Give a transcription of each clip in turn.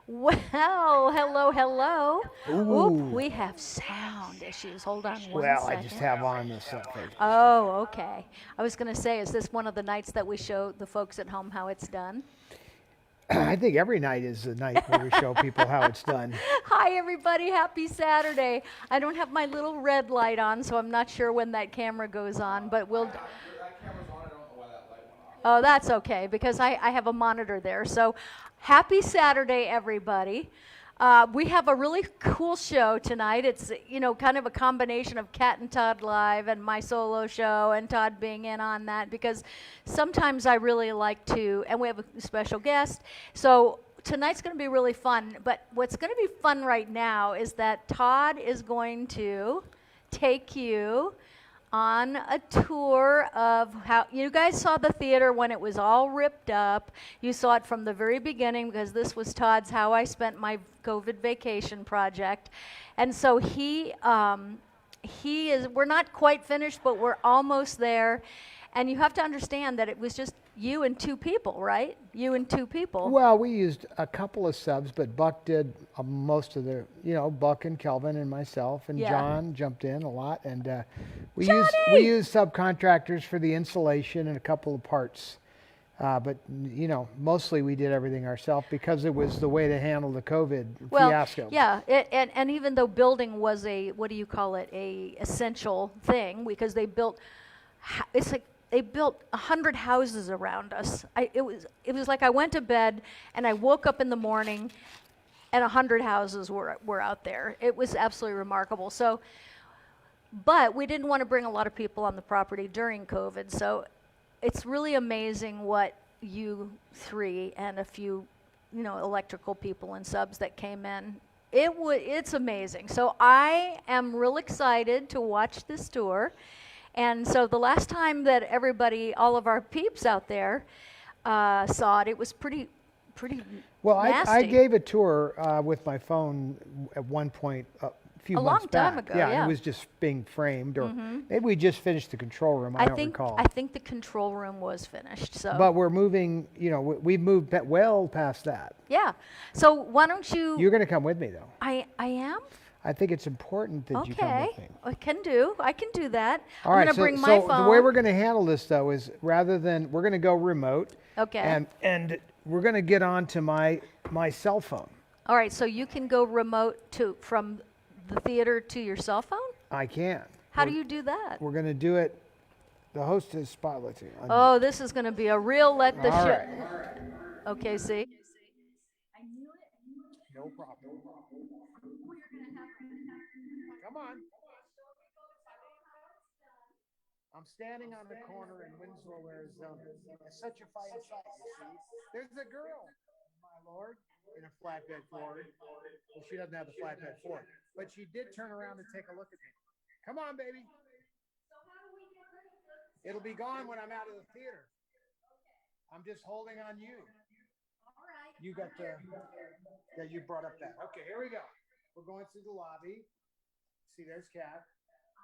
Well, hello, hello. Oop, Ooh. we have sound issues. Hold on one Well, I just second. have on this Facebook stuff. Oh, okay. I was going to say, is this one of the nights that we show the folks at home how it's done? I think every night is the night where we show people how it's done. Hi, everybody. Happy Saturday. I don't have my little red light on, so I'm not sure when that camera goes on, but we'll. Oh, that's okay because I have a monitor there. So happy Saturday, everybody. We have a really cool show tonight. It's, kind of a combination of Cat and Todd Live and my solo show and Todd being in on that because sometimes I really like to, and we have a special guest. So tonight's going to be really fun. But what's going to be fun right now is that Todd is going to take you on a tour of how you guys saw the theater when it was all ripped up. You saw it from the very beginning because this was Todd's How I Spent My COVID Vacation project. And so he is, we're not quite finished, but we're almost there. And you have to understand that it was just you and two people, right? You and two people. Well, we used a couple of subs, but Buck did most of Buck and Kelvin and myself and Yeah. John jumped in a lot, and we Johnny! used subcontractors for the installation and a couple of parts. But mostly we did everything ourselves because it was the way to handle the COVID Well, fiasco. yeah, and even though building was a, what do you call it, a essential thing, because they built, it's like they built 100 houses around us. It was like I went to bed and I woke up in the morning and 100 houses were out there. It was absolutely remarkable. So, but we didn't want to bring a lot of people on the property during COVID, so it's really amazing what you three and a few, electrical people and subs that came in. It's amazing. So I am real excited to watch this tour. And so the last time that everybody, all of our peeps out there, saw it, it was pretty Well, nasty. I gave a tour with my phone at one point a few A months long time back. ago, Yeah, yeah. it was just being framed, or maybe we just finished the control room. I don't recall. I think the control room was finished. So. But we're moving. We've moved well past that. Yeah. So why don't you? You're going to come with me, though. I am. I think it's important that you come Okay. with me. I can do that. All I'm right. gonna So, bring my so phone. the way we're going to handle this, though, is rather than we're going to go remote. Okay. And we're going to get on to my cell phone. All right. So you can go remote from the theater to your cell phone. I can. How do you do that? We're going to do it. The host is spotlighting. Oh, this is going to be a real let the All show. right. Okay. See. No problem. Come on. I'm standing on the corner in Winslow, Arizona. It's such a fine sight, you see. There's a girl, my lord, in a flatbed Ford. Well, she doesn't have the flatbed Ford, but she did turn around and take a look at me. Come on, baby. It'll be gone when I'm out of the theater. I'm just holding on you. You got the. Yeah, you brought up that. Okay, here we go. We're going through the lobby. See, there's Kat.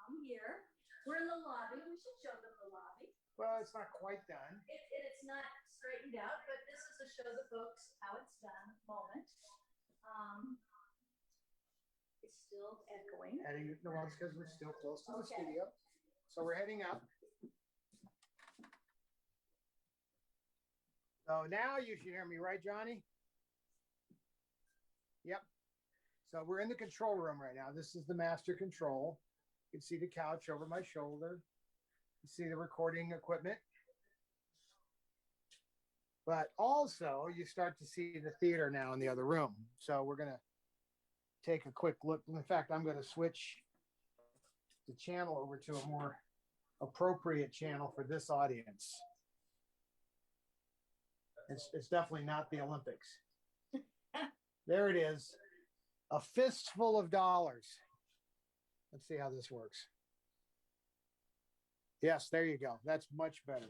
I'm here. We're in the lobby. We should show them the lobby. Well, it's not quite done. It's not straightened out, but this is to show the folks how it's done moment. It's still echoing. No, it's because we're still close to the studio. So we're heading up. So now you should hear me, right, Johnny? Yep. So we're in the control room right now. This is the master control. You can see the couch over my shoulder. You see the recording equipment. But also, you start to see the theater now in the other room. So we're going to take a quick look. In fact, I'm going to switch the channel over to a more appropriate channel for this audience. It's definitely not the Olympics. There it is. A fistful of dollars. Let's see how this works. Yes, there you go. That's much better.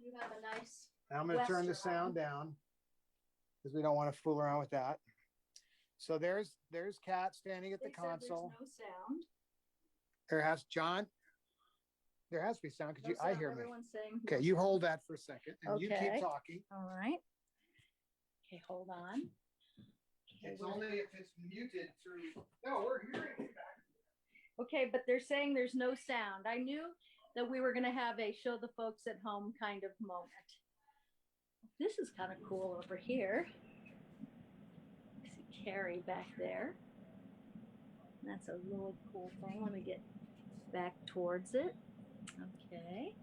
You have a nice. Now I'm going to turn the sound down because we don't want to fool around with that. So there's Kat standing at the console. There's no sound. There has John. There has to be sound because I hear me. Saying okay, you hold that for a second and okay. You keep talking. All right. Okay, hold on. It's only if it's muted through. No, we're hearing you back. Okay, but they're saying there's no sound. I knew that we were going to have a show the folks at home kind of moment. This is kind of cool over here. I see Carrie back there. That's a really cool thing. Let me get back towards it. Okay.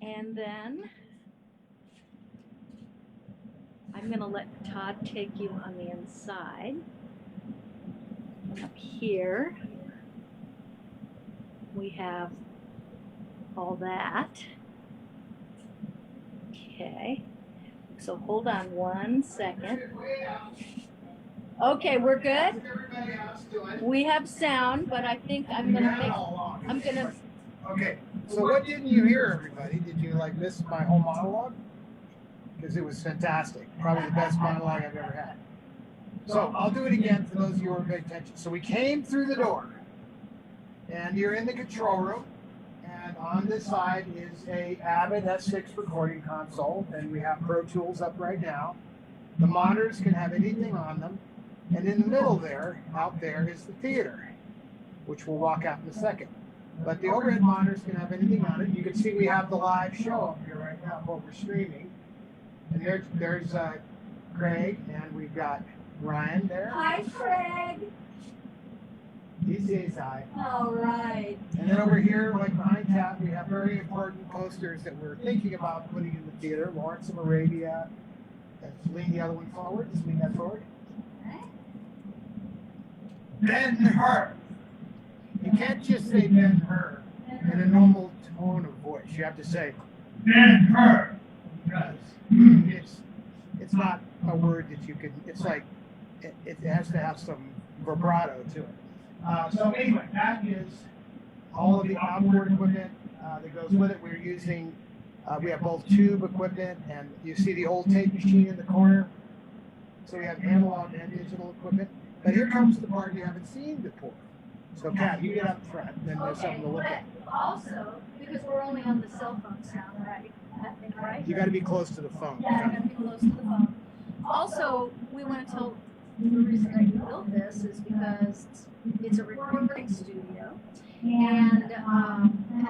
And then I'm going to let Todd take you on the inside. Up here, we have all that. Okay. So hold on 1 second. Okay, we're good. We have sound, but I think I'm gonna. Okay. So what didn't you hear, everybody? Did you like miss my whole monologue? Because it was fantastic. Probably the best monologue I've ever had. So I'll do it again for those of you who are paying attention. So we came through the door, and you're in the control room, and on this side is a Avid S6 recording console, and we have Pro Tools up right now. The monitors can have anything on them, and in the middle there, out there, is the theater, which we'll walk out in a second. But the overhead monitors can have anything on it. You can see we have the live show up here right now, what we're streaming. And there's Craig, and we've got Ryan there. Hi, Craig. He says hi. All right. And then over here, like behind Tab, we have very important posters that we're thinking about putting in the theater. Lawrence of Arabia. Let's lean the other one forward. Let's lean that forward. Ben-Hur. You can't just say Ben-Hur in a normal tone of voice. You have to say Ben-Hur. Because it's not a word that you could, it's like, it has to have some vibrato to it. So anyway, that is all of the outboard equipment that goes with it. We're using, we have both tube equipment, and you see the old tape machine in the corner. So we have analog and digital equipment. But here comes the part you haven't seen before. So Kat, you get up front, and then there's something to look at. Also, because we're only on the cell phone sound, right? I think, right? You got to be close to the phone. Yeah, I got to be close to the phone. Also, we want to tell the reason that we built this is because it's a recording studio and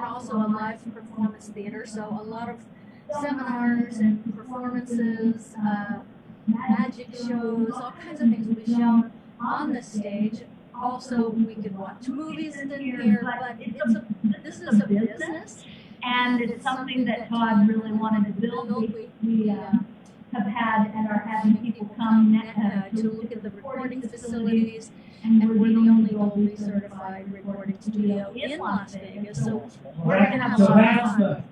also a live performance theater. So a lot of seminars and performances, magic shows, all kinds of things will be shown on the stage. Also, we could watch movies in here, but this is a business. And it's something that Todd really wanted to build. We have had and are having people come to look at the recording facilities, and we're the only Dolby certified recording studio in Las Vegas. So we're going to have So a lot that's of fun.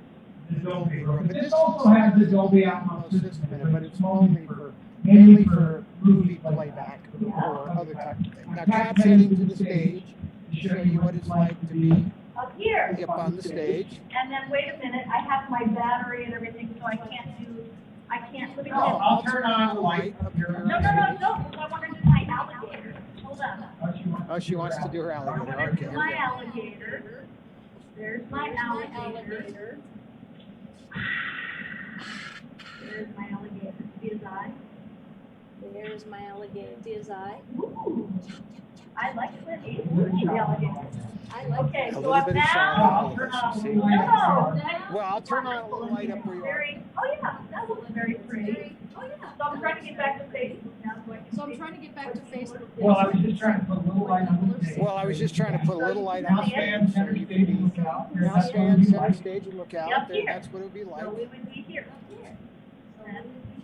the Dolby. But this also has the Dolby Atmos system in it, but it's mainly for movie playback or other type of thing. Now, Kat's heading to the stage to show you what it's like to be up here. up on the stage. And then wait a minute, I have my battery and everything, so I can't, let me No, I'll turn on the light up here. No, I want to do my alligator. Hold on. Oh, she wants to do her alligator. Okay, here we My go. alligator. There's my alligator. There's my alligator. See his eye? There's my alligator. See his eye? Ooh. I like the alligator. Okay, A so little I'm bit of sound. now. All of us, you see. Well, I'll turn on a little light up where you are. Oh yeah, that looks very pretty. Oh yeah. So I'm trying to get back to Facebook now, So I'm trying to get back to Facebook. Well, I was just trying to put a little light on the stage. Well, I was just trying to put a little light Now on the stand stage. center stage and look out. There, Now that's what stand it'll be center like. stage and look out. Yep, There, here. that's what it would be So like. we would be here.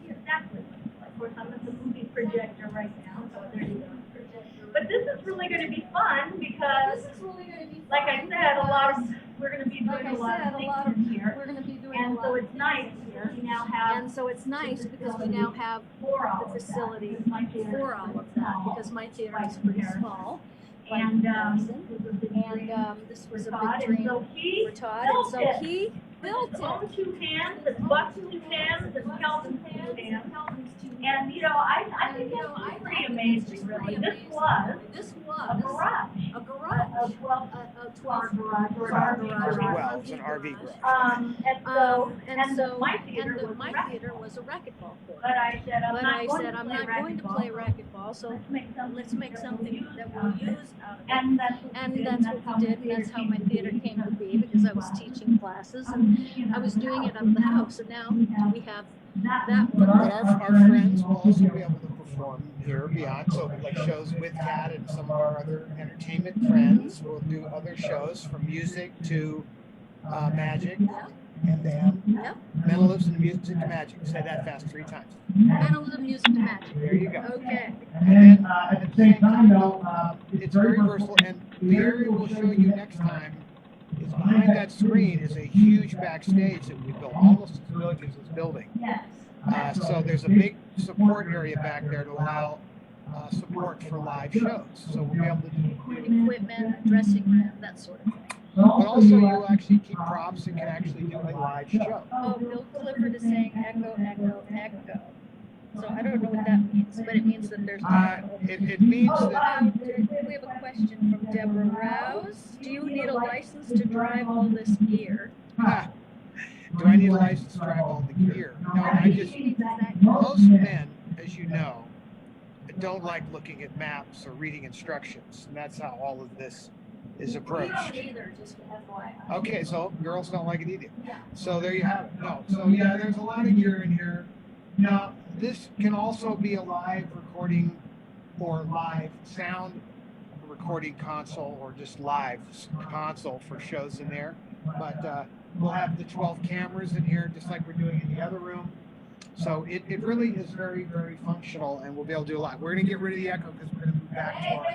Exactly. Of course, I'm at the movie projector right now, so there you go. But this is really going to be fun because, like I said, we're going to be doing a lot of things in here. We're going to be doing And a lot so of it's nice. We now have And so it's nice because we now have for all the of facility that. My theater for all of that, because my theater is pretty small. by And comparison. this was a big dream This was a for big Todd, and dream so he for Todd, and built so it. he built His it. own two hands, and Buck's two hands, and Kelvin's two hands. And, you know, I think that's pretty amazing, really. This was This a was garage. a garage. 12 garage or our garage. Well, it's an RV garage. And my theater was a racquetball court. But I said, I'm But not I going said, to I'm play not going to play racquetball. racquetball, so Let's make something that we'll use out of it. And that's what we did, And that's how my theater came to be, because I was teaching classes and I was doing it out of the house. And now we have that But one. our friends will also be able to perform here beyond. So like shows with Kat and some of our other entertainment friends will do other shows from music to magic and then Yep. Mentalism, music to magic. Say that fast 3 times. Mentalism, music, to magic. There you go. Okay. And then at the same time, though, it's very versatile. And the area we'll show you next time is behind that screen is a huge backstage that we built, almost as big as this building. Yes. So there's a big support area back there to allow support for live shows. So we'll be able to do. Equipment, dressing room, that sort of thing. But also you actually keep props and can actually do a live show. Oh, Bill Clifford is saying echo, echo, echo. So I don't know what that means, but it means that there's an echo. It means that. We have a question from Deborah Rouse. Do you need a license to drive all this gear? Do I need a license to drive all the gear? No, I just. Most men, as you know, don't like looking at maps or reading instructions, and that's how all of this is approached. Either, just FYI. Okay, so girls don't like it either. So there you have it. No, so yeah, there's a lot of gear in here. Now, this can also be a live recording or live sound recording console or just live console for shows in there. But we'll have the 12 cameras in here just like we're doing in the other room. So it really is very, very functional, and we'll be able to do a lot. We're going to get rid of the echo because we're going to move back to our...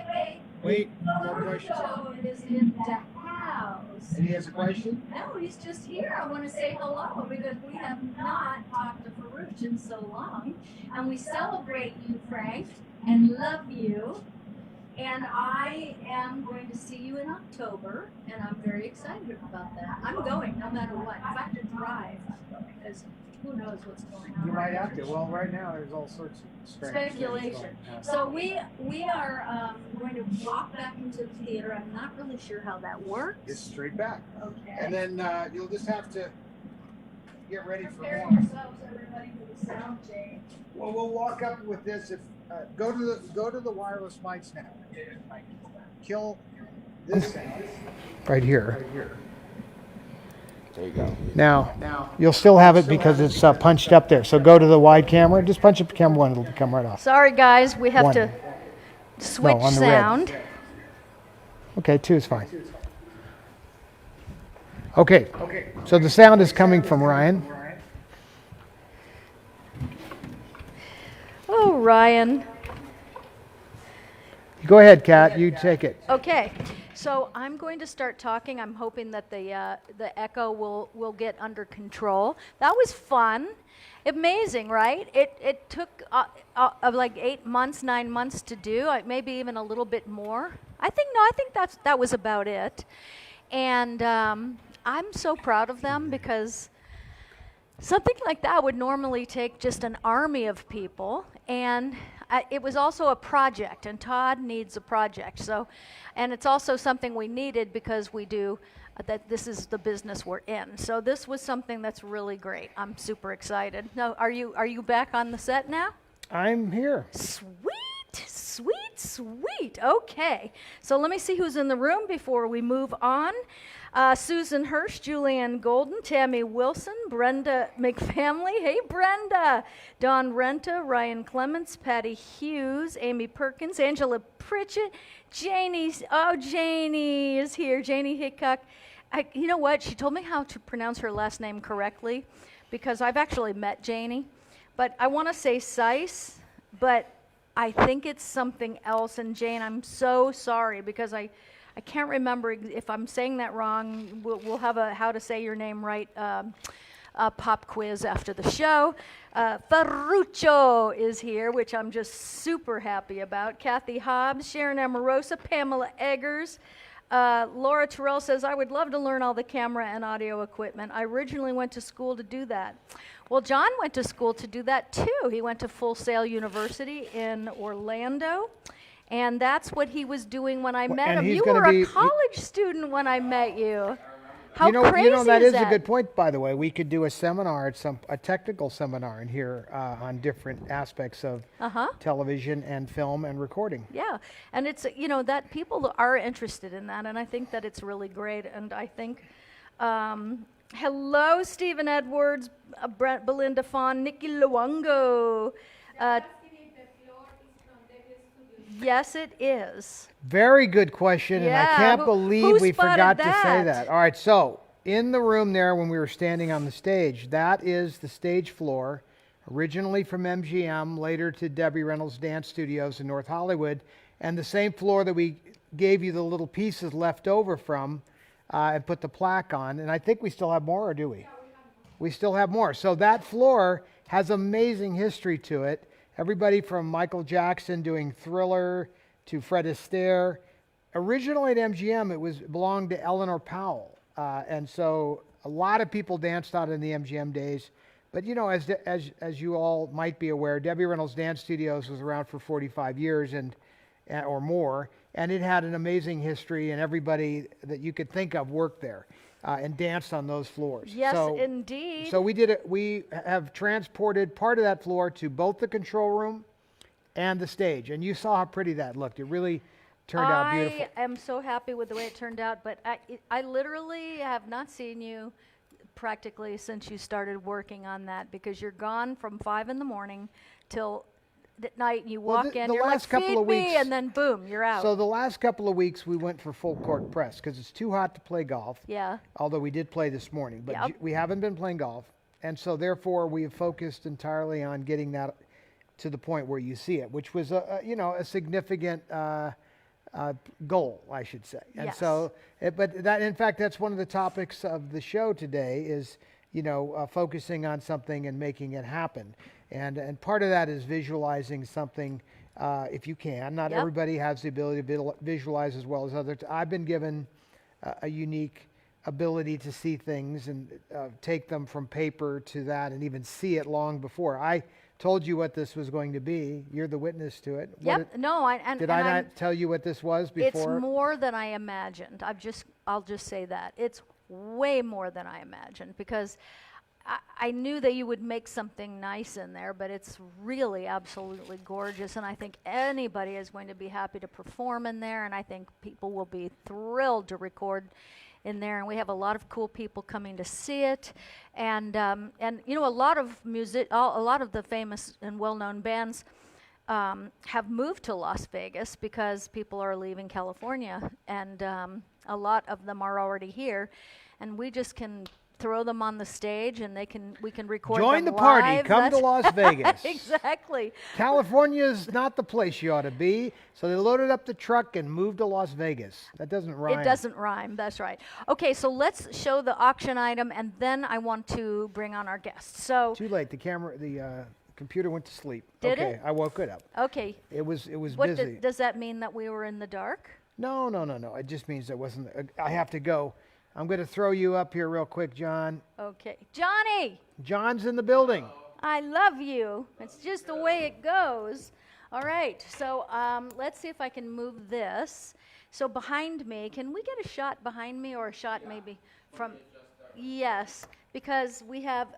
Wait, more questions? Is in the house. And he has a question? No, he's just here. I want to say hello because we have not talked to Farouche in so long. And we celebrate you, Frank, and love you. And I am going to see you in October, and I'm very excited about that. I'm going no matter what. If I have to drive, because who knows what's going on. You might have to. Well, right now there's all sorts of strange things Speculation. going on. So we are going to walk back into the theater. I'm not really sure how that works. It's straight back. Okay. And then you'll just have to get ready for Prepare more. yourselves, everybody, for the sound change. Well, we'll walk up with this. If go to the wireless mics now. Kill this sound right here. There you go. Now you'll still have it because it's punched up there. So go to the wide camera. Just punch up camera 1. It'll come right off. Sorry, guys, we have 1. to switch on the red. sound. Okay, 2 is fine. Okay. So the sound is coming from Ryan. Oh, Ryan. Go ahead, Kat. You take it. Okay, so I'm going to start talking. I'm hoping that the echo will get under control. That was fun. Amazing, right? It took like 8 months, 9 months to do, maybe even a little bit more. I think that was about it. And I'm so proud of them because something like that would normally take just an army of people, and it was also a project, and Todd needs a project. So, and it's also something we needed because we do that. This is the business we're in. So this was something that's really great. I'm super excited. Now, are you back on the set now? I'm here. Sweet. Okay. So let me see who's in the room before we move on. Susan Hirsch, Julianne Golden, Tammy Wilson, Brenda McFamily. Hey, Brenda. Dawn Renta, Ryan Clements, Patty Hughes, Amy Perkins, Angela Pritchett, Janie is here. Janie Hickok. You know what? She told me how to pronounce her last name correctly because I've actually met Janie. But I want to say Seiss, but I think it's something else. And Jane, I'm so sorry because I can't remember if I'm saying that wrong. We'll have a how to say your name right pop quiz after the show. Ferruccio is here, which I'm just super happy about. Kathy Hobbs, Sharon Amorosa, Pamela Eggers. Laura Terrell says, I would love to learn all the camera and audio equipment. I originally went to school to do that. Well, John went to school to do that too. He went to Full Sail University in Orlando. And that's what he was doing when I met and him. he's You gonna were be- a college student when I met you. How you know, crazy that is that? a good point, by the way. We could do a seminar, a technical seminar in here on different aspects of television and film and recording. Yeah, and it's, that people are interested in that, and I think that it's really great. And I think, hello, Stephen Edwards, Brent, Belinda Fawn, Nikki Luongo. Yes, it is. Very good question, and I Yeah, can't who believe we spotted forgot to say that? that. All right, so in the room there when we were standing on the stage, that is the stage floor, originally from MGM, later to Debbie Reynolds Dance Studios in North Hollywood, and the same floor that we gave you the little pieces left over from and put the plaque on. And I think we still have more, or do we? We still have more. So that floor has amazing history to it. Everybody from Michael Jackson doing Thriller to Fred Astaire. Originally at MGM, it belonged to Eleanor Powell. And so a lot of people danced out in the MGM days. But as you all might be aware, Debbie Reynolds Dance Studios was around for 45 years or more. And it had an amazing history, and everybody that you could think of worked there and danced on those floors. Yes, indeed. So we have transported part of that floor to both the control room and the stage. And you saw how pretty that looked. It really turned out beautiful. I am so happy with the way it turned out, but I literally have not seen you practically since you started working on that, because you're gone from 5 in the morning till at night, and you walk in, you're like, feed me, and then boom, you're out. So the last couple of weeks we went for full court press because it's too hot to play golf. Yeah. Although we did play this morning, but Yep. we haven't been playing golf. And so therefore we have focused entirely on getting that to the point where you see it, which was a significant goal, I should say. And Yes. so, but that, in fact, that's one of the topics of the show today is, focusing on something and making it happen. And part of that is visualizing something, if you can. Not Yep. everybody has the ability to visualize as well as others. I've been given a unique ability to see things and take them from paper to that and even see it long before. I told you what this was going to be. You're the witness to it. Yep. Did I not tell you what this was before? It's more than I imagined. I'll just say that. It's way more than I imagined, because I knew that you would make something nice in there, but it's really absolutely gorgeous, and I think anybody is going to be happy to perform in there, and I think people will be thrilled to record in there, and we have a lot of cool people coming to see it, and a lot of a lot of the famous and well-known bands have moved to Las Vegas because people are leaving California, and a lot of them are already here, and we just can throw them on the stage, and we can record Join them the party. live. Come to Las Vegas. Exactly. California's not the place you ought to be, so they loaded up the truck and moved to Las Vegas. That doesn't rhyme. It doesn't rhyme. That's right. Okay, so let's show the auction item, and then I want to bring on our guests. So Too late. The computer went to sleep. Did okay, it? I woke it up. okay, It was what busy. does that mean, that we were in the dark? No. It just means it wasn't. I have to go. I'm going to throw you up here real quick, John. Okay, Johnny. John's in the building. I love you. It's just the way it goes. All right, so let's see if I can move this. So behind me, can we get a shot behind me, or a shot maybe from? Yes, because we have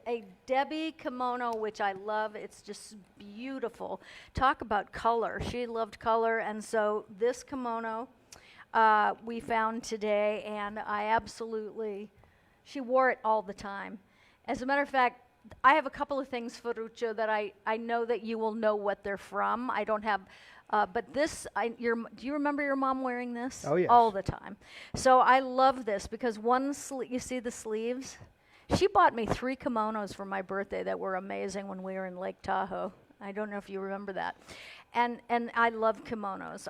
a Debbie kimono, which I love. It's just beautiful. Talk about color. She loved color, and so this kimono we found today, and she wore it all the time. As a matter of fact, I have a couple of things, Ferruccio, that I know that you will know what they're from. I don't have, but this, do you remember your mom wearing this? Oh, yes. All the time. So I love this because you see the sleeves? She bought me 3 kimonos for my birthday that were amazing when we were in Lake Tahoe. I don't know if you remember that. And I love kimonos.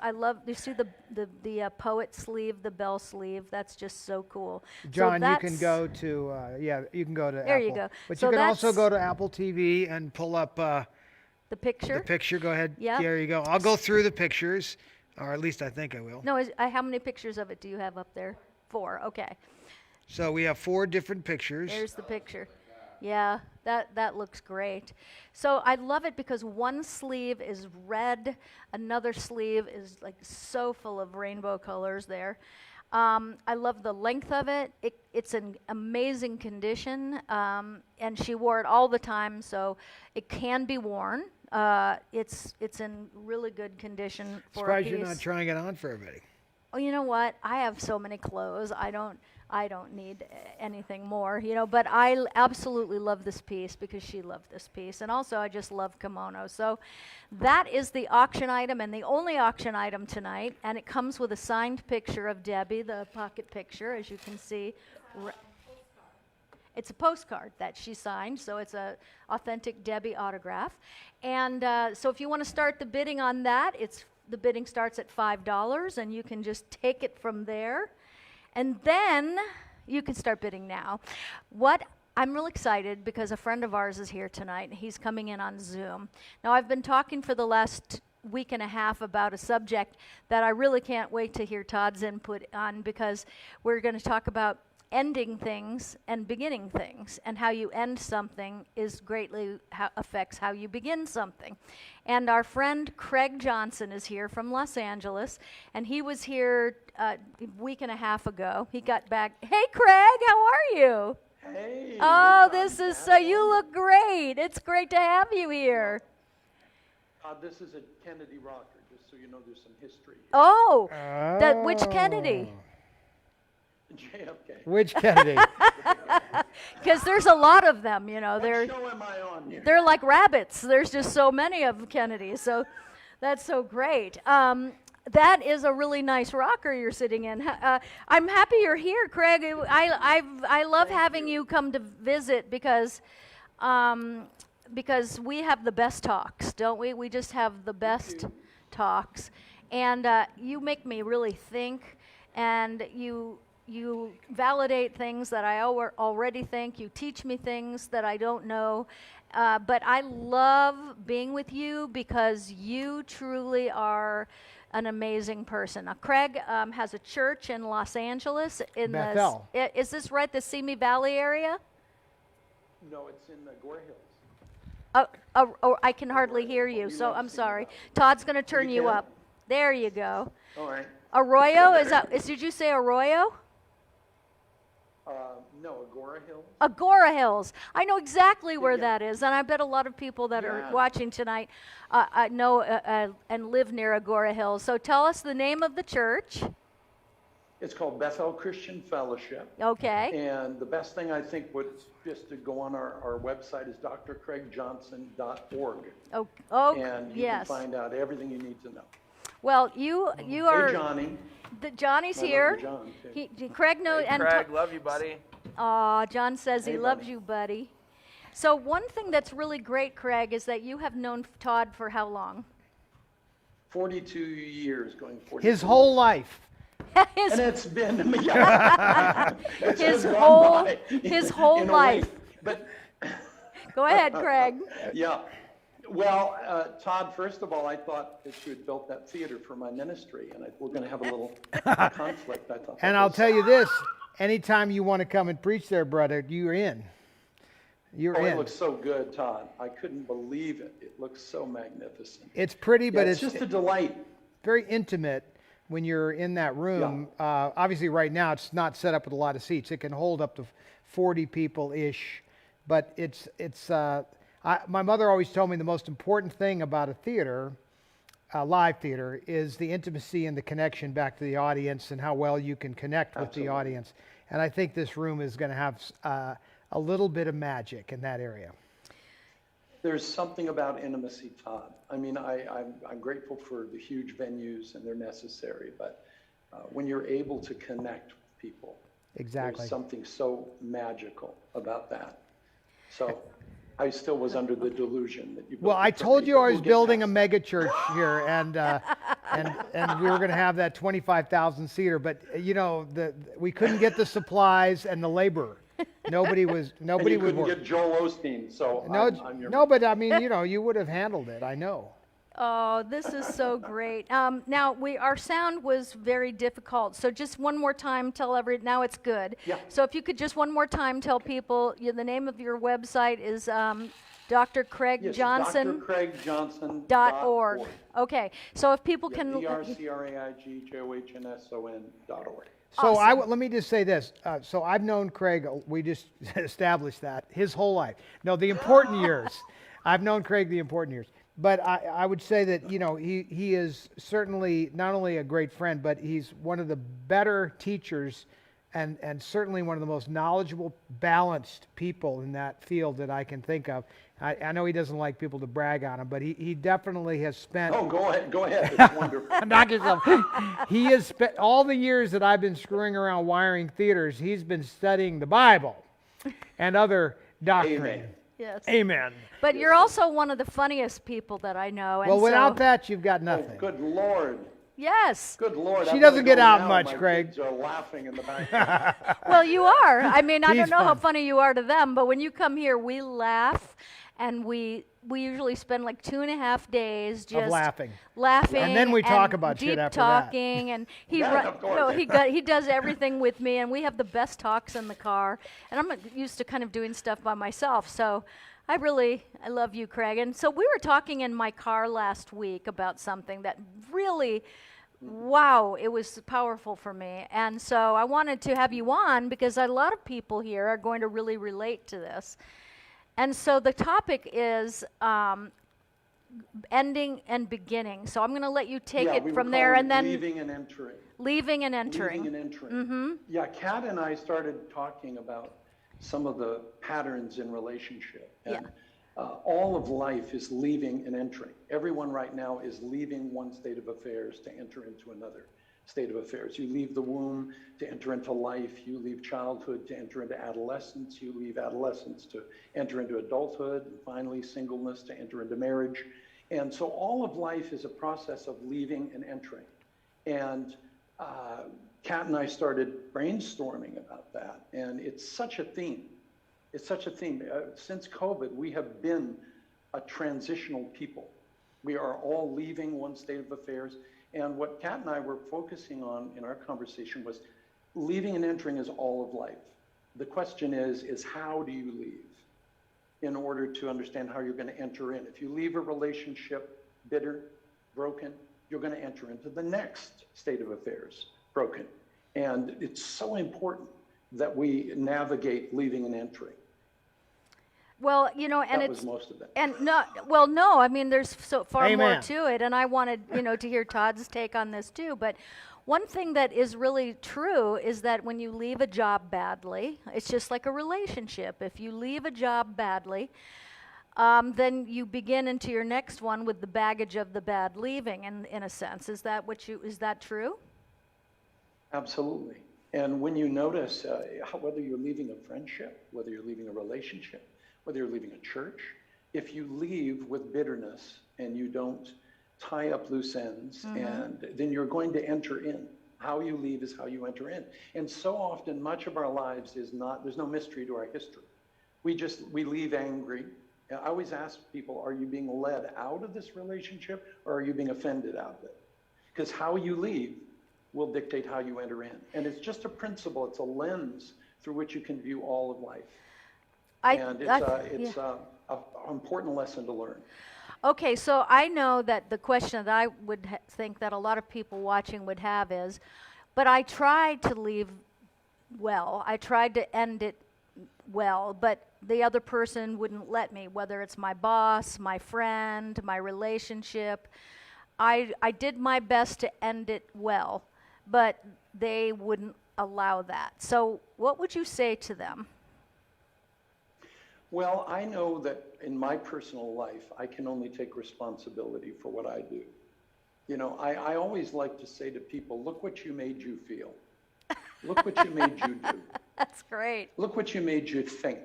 You see the poet sleeve, the bell sleeve. That's just so cool. John, so you can go to you can go to There Apple. you go. But So you can also that's- go to Apple TV and pull up the picture. the picture. Go ahead. Yep. There you go. I'll go through the pictures, or at least I think I will. No, how many pictures of it do you have up there? 4. Okay. So we have 4 different pictures. There's the picture. Yeah, that looks great. So I love it because one sleeve is red, another sleeve is like so full of rainbow colors there. I love the length of it. It's in amazing condition, and she wore it all the time, so it can be worn. It's in really good condition for a Surprised piece. you're not trying it on for everybody. Oh, you know what? I have so many clothes. I don't need anything more, but I absolutely love this piece because she loved this piece. And also I just love kimono. So that is the auction item and the only auction item tonight. And it comes with a signed picture of Debbie, the pocket picture, as you can see. It's a postcard that she signed, so it's a authentic Debbie autograph. And so if you want to start the bidding on that, the bidding starts at $5, and you can just take it from there. And then you can start bidding now. I'm really excited because a friend of ours is here tonight. He's coming in on Zoom. Now, I've been talking for the last week and a half about a subject that I really can't wait to hear Todd's input on, because we're going to talk about ending things and beginning things, and how you end something is greatly affects how you begin something. And our friend Craig Johnson is here from Los Angeles, and he was here a week and a half ago. He got back. Hey, Craig, how are you? Hey. Oh, this is so. You look great. It's great to have you here. This is a Kennedy rocker, just so you know. There's some history. Oh, which Kennedy? JFK. Which Kennedy? Because there's a lot of them, What show am I on here? They're like rabbits. There's just so many of Kennedy. So that's so great. That is a really nice rocker you're sitting in. I'm happy you're here, Craig. I love having you come to visit because we have the best talks, don't we? We just have the best talks. And you make me really think, and you validate things that I already think. You teach me things that I don't know. But I love being with you because you truly are an amazing person. Now, Craig has a church in Los Angeles. Bethel. Is this right, the Simi Valley area? No, it's in the Gore Hills. Oh, I can hardly hear you, so I'm sorry. Todd's going to turn you can? up. There you go. All right. Arroyo, did you say Arroyo? No, Agora Hills. Agora Hills. I know exactly where Yeah. that is, and I bet a lot of people that are Yeah. watching tonight know and live near Agora Hills. So tell us the name of the church. It's called Bethel Christian Fellowship. Okay. And the best thing I think would just to go on our website is drcraigjohnson.org. Oh, And you yes. can find out everything you need to know. Well, you are. Hey, Johnny. Johnny's I love here. you, John, too. Craig knows. Hey, Craig, love you, buddy. Aw, John says he Hey, loves buddy. you, buddy. So one thing that's really great, Craig, is that you have known Todd for how long? 42 years, going 42. His whole life. His, And it's been, yeah. It's his just gone whole by his whole in a way. life. But Go ahead, Craig. yeah. Well, Todd, first of all, I thought that you had built that theater for my ministry, and we're going to have a little conflict. I thought. And that I'll was- tell you this, anytime you want to come and preach there, brother, you're in. You're Oh, in. it looks so good, Todd. I couldn't believe it. It looks so magnificent. It's pretty, Yeah, but it's just a delight. very intimate when you're in that room. Obviously, right now, it's not set up with a lot of seats. It can hold up to 40 people-ish, but my mother always told me the most important thing about a theater, a live theater, is the intimacy and the connection back to the audience and how well you can connect with the Absolutely. audience. And I think this room is going to have a little bit of magic in that area. There's something about intimacy, Todd. I mean, I'm grateful for the huge venues, and they're necessary, but when you're able to connect with people, Exactly. there's something so magical about that. So I still was under the delusion that you built Well, I it for told me, you but I was we'll get building a past mega church here, and we were going to have that 25,000 seater, but we couldn't get the supplies and the labor. Nobody was that. And you couldn't working. get Joel Osteen, so No, I'm your no, but I mean, you would have handled it. I know. Oh, this is so great. Now our sound was very difficult, so just one more time, now it's good. Yeah. So if you could just one more time tell people, the name of your website is Dr. Craig Yes, Johnson. drcraigjohnson.org. Okay, so if people Yeah, can. drcraigjohnson.org. So Awesome. let me just say this. So I've known Craig, we just established that, his whole life. No, the important years. I've known Craig the important years. But I would say that, he is certainly not only a great friend, but he's one of the better teachers and certainly one of the most knowledgeable, balanced people in that field that I can think of. I know he doesn't like people to brag on him, but he definitely has spent... Oh, go ahead. It's wonderful. Knock yourself. He has spent all the years that I've been screwing around wiring theaters, he's been studying the Bible and other doctrine. Amen. Yes. Amen. But you're also one of the funniest people that I know. And Well, without so, that, you've got Oh, nothing. good Lord. Yes. Good Lord. She I'm doesn't gonna get go out now. much, My Craig. kids are laughing in the background. Well, you are. I mean, I He's don't know how fun. funny you are to them, but when you come here, we laugh, and we usually spend like 2.5 days just laughing. laughing, And then we talk about deep shit after that. talking, and Yeah, of course. no, he does everything with me, and we have the best talks in the car. And I'm used to kind of doing stuff by myself, so I love you, Craig. And so we were talking in my car last week about something that really. Wow, it was powerful for me. And so I wanted to have you on because a lot of people here are going to really relate to this. And so the topic is ending and beginning. So I'm going to let you take Yeah, it we from were there calling and then leaving and entering. leaving and entering. Leaving and entering. Mm-hmm. Yeah, Kat and I started talking about some of the patterns in relationship. And all of life is leaving and entering. Everyone right now is leaving one state of affairs to enter into another state of affairs. You leave the womb to enter into life. You leave childhood to enter into adolescence. You leave adolescence to enter into adulthood. And finally, singleness to enter into marriage. And so all of life is a process of leaving and entering. And Kat and I started brainstorming about that. And it's such a theme. It's such a theme. Since COVID, we have been a transitional people. We are all leaving one state of affairs. And what Kat and I were focusing on in our conversation was leaving and entering is all of life. The question is how do you leave in order to understand how you're going to enter in? If you leave a relationship bitter, broken, you're going to enter into the next state of affairs, broken. And it's so important that we navigate leaving and entering. Well, and That it's was most of it. and no, I mean, there's so far more Amen. to it, and I wanted, to hear Todd's take on this too. But one thing that is really true is that when you leave a job badly, it's just like a relationship. If you leave a job badly, then you begin into your next one with the baggage of the bad leaving, in a sense. Is that true? Absolutely. And when you notice, whether you're leaving a friendship, whether you're leaving a relationship, whether you're leaving a church, if you leave with bitterness and you don't tie up loose ends, and then you're going to enter in. How you leave is how you enter in. And so often, much of our lives is not, there's no mystery to our history. We leave angry. I always ask people, are you being led out of this relationship or are you being offended out of it? Because how you leave will dictate how you enter in. And it's just a principle, it's a lens through which you can view all of life. It's an important lesson to learn. Okay, so I know that the question that I would think that a lot of people watching would have is, but I tried to leave well. I tried to end it well, but the other person wouldn't let me, whether it's my boss, my friend, my relationship. I did my best to end it well, but they wouldn't allow that. So what would you say to them? Well, I know that in my personal life, I can only take responsibility for what I do. I always like to say to people, look what you made you feel. Look what you made you do. That's great. Look what you made you think.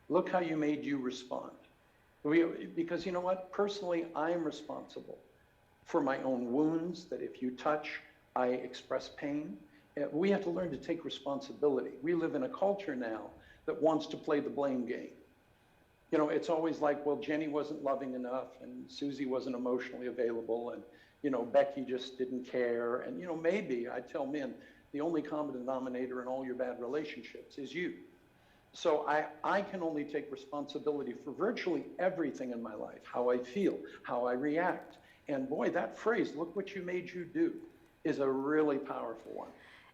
Look how you made you respond. Because you know what? Personally, I am responsible for my own wounds, that if you touch, I express pain. We have to learn to take responsibility. We live in a culture now that wants to play the blame game. You know, it's always like, well, Jenny wasn't loving enough, and Susie wasn't emotionally available, and, you know, Becky just didn't care. And, you know, maybe I tell men, the only common denominator in all your bad relationships is you. So I can only take responsibility for virtually everything in my life, how I feel, how I react. And boy, that phrase, look what you made you do, is a really powerful one.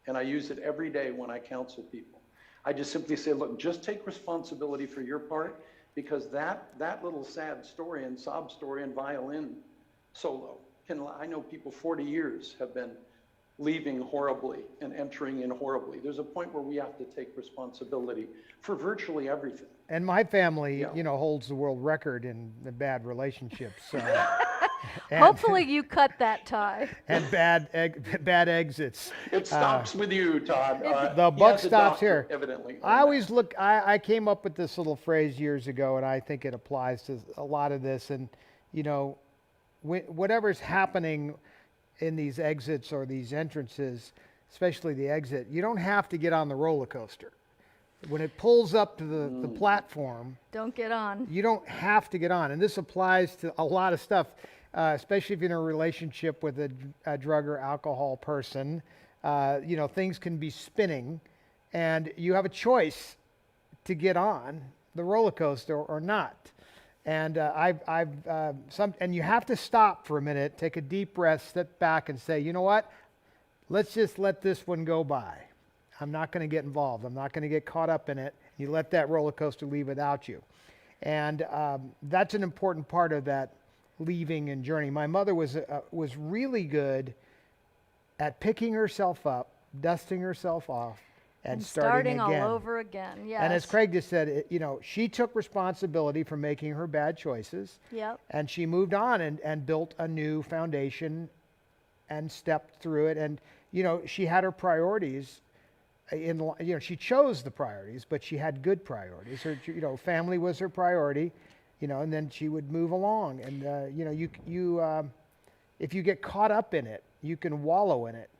And I use it every day when I counsel people. I just simply say, look, just take responsibility for your part, because that little sad story and sob story and violin solo, I know people 40 years have been leaving horribly and entering in horribly. There's a point where we have to take responsibility for virtually everything. And my family, you know, holds the world record in the bad relationships. Hopefully you cut that, Todd. And bad exits. It stops with you, Todd. The buck stops here. Evidently. I always look, I came up with this little phrase years ago, and I think it applies to a lot of this. And, you know, whatever's happening in these exits or these entrances, especially the exit, you don't have to get on the roller coaster. When it pulls up to the platform, don't get on. You don't have to get on. And this applies to a lot of stuff, especially if you're in a relationship with a drug or alcohol person. You know, things can be spinning, and you have a choice to get on the roller coaster or not. And and you have to stop for a minute, take a deep breath, step back, and say, you know what? Let's just let this one go by. I'm not going to get involved. I'm not going to get caught up in it. You let that roller coaster leave without you. And that's an important part of that leaving and journey. My mother was really good at picking herself up, dusting herself off, and starting again. all over again. Yes. And as Craig just said, you know, she took responsibility for making her bad choices. Yep. And she moved on and built a new foundation and stepped through it. And, you know, she had her priorities. She chose the priorities, but she had good priorities. Her, you know, family was her priority, you know, and then she would move along. And, you know, if you get caught up in it, you can wallow in it.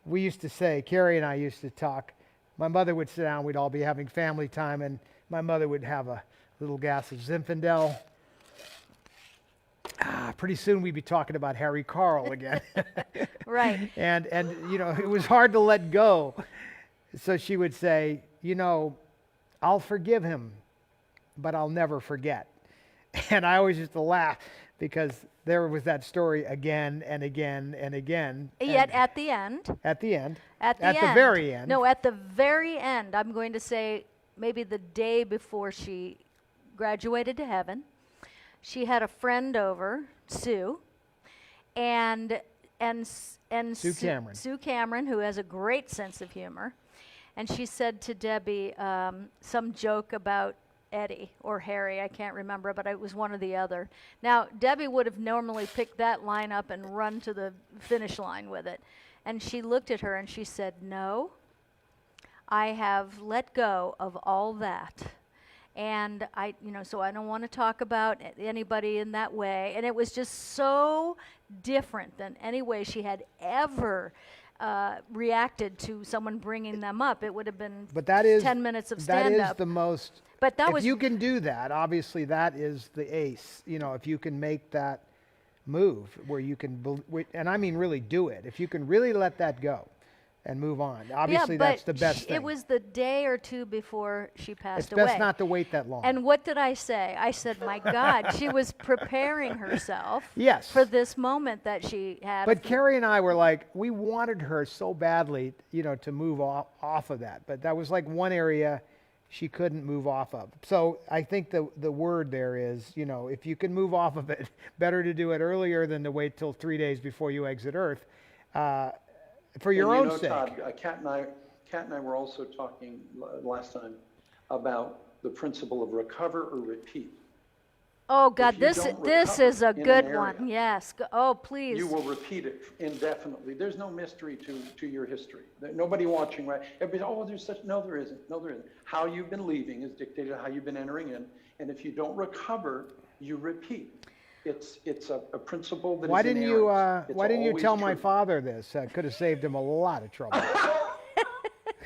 We used to say, Carrie and I used to talk, my mother would sit down, we'd all be having family time, and my mother would have a little glass of Zinfandel. Pretty soon we'd be talking about Harry Carl again. Right. And you know, it was hard to let go. So she would say, you know, I'll forgive him, but I'll never forget. And I always used to laugh because there was that story again and again and again. Yet at the end. At the end. At the very end. No, at the very end, I'm going to say maybe the day before she graduated to heaven, she had a friend over, Sue, and Sue Cameron, who has a great sense of humor, and she said to Debbie some joke about Eddie or Harry, I can't remember, but it was one or the other. Now, Debbie would have normally picked that line up and run to the finish line with it. And she looked at her and she said, no, I have let go of all that. And so I don't want to talk about anybody in that way. And it was just so different than any way she had ever reacted to someone bringing them up. It would have been 10 minutes of stand-up. That is the most. But if you can do that, obviously that is the ace. You know, if you can make that move where you can, and I mean really do it. If you can really let that go and move on, obviously that's the best thing. It was the day or two before she passed away. It's best not to wait that long. And what did I say? I said, my God, she was preparing herself yes. for this moment that she had. But Carrie and I were like, we wanted her so badly, you know, to move off of that. But that was like one area she couldn't move off of. So I think the word there is, you know, if you can move off of it, better to do it earlier than to wait till 3 days before you exit Earth, for your own sake. Todd, Kat and I were also talking last time about the principle of recover or repeat. Oh God, this is a good one. Yes. Oh, please. You will repeat it indefinitely. There's no mystery to your history. Nobody watching, right? Everybody, there's such. No, there isn't. No, there isn't. How you've been leaving is dictated how you've been entering in, and if you don't recover, you repeat. It's a principle that why is didn't inerrant. you Why didn't you tell true. my father this? Could have saved him a lot of trouble.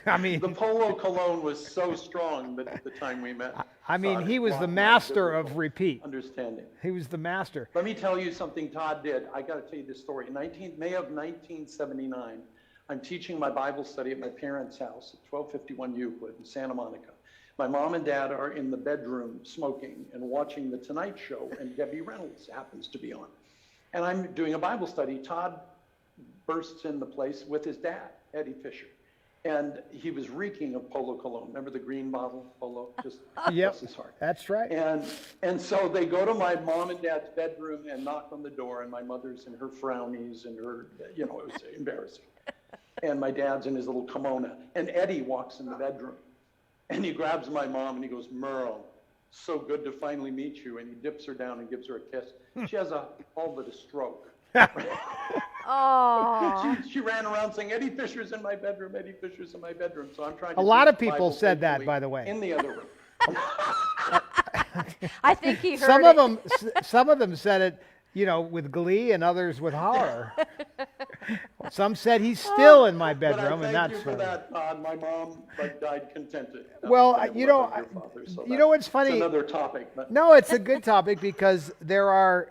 I mean, the Polo cologne was so strong the time we met. I mean, Todd he was brought the my master of biblical repeat. understanding. He was the master. Let me tell you something Todd did. I got to tell you this story. In May of 1979, I'm teaching my Bible study at my parents' house at 1251 Euclid in Santa Monica. My mom and dad are in the bedroom smoking and watching The Tonight Show, and Debbie Reynolds happens to be on. And I'm doing a Bible study. Todd bursts in the place with his dad, Eddie Fisher. And he was reeking of Polo cologne. Remember the green bottle, Polo? Just Yep, bless his heart. that's right. And so they go to my mom and dad's bedroom and knock on the door, and my mother's in her frownies and her, it was embarrassing. And my dad's in his little kimono. And Eddie walks in the bedroom. And he grabs my mom and he goes, "Merle, so good to finally meet you." And he dips her down and gives her a kiss. She has all but a stroke. Oh. She ran around saying, "Eddie Fisher's in my bedroom, Eddie Fisher's in my bedroom." So I'm trying to A lot teach of people Bible said that, faithfully by the way. in the other room. I think he heard Some of them said it, with glee, and others with horror. Some said he's still in my bedroom, But and I thank that's you for that, Todd. My mom died contented. That Well, was kind of like your father, so what's funny? It's another topic. But No, it's a good topic because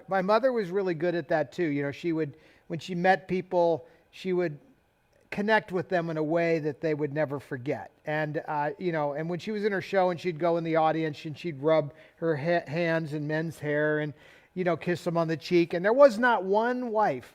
my mother was really good at that too. She would, when she met people, she would connect with them in a way that they would never forget. And, and when she was in her show and she'd go in the audience and she'd rub her hands in men's hair and, kiss them on the cheek. And there was not one wife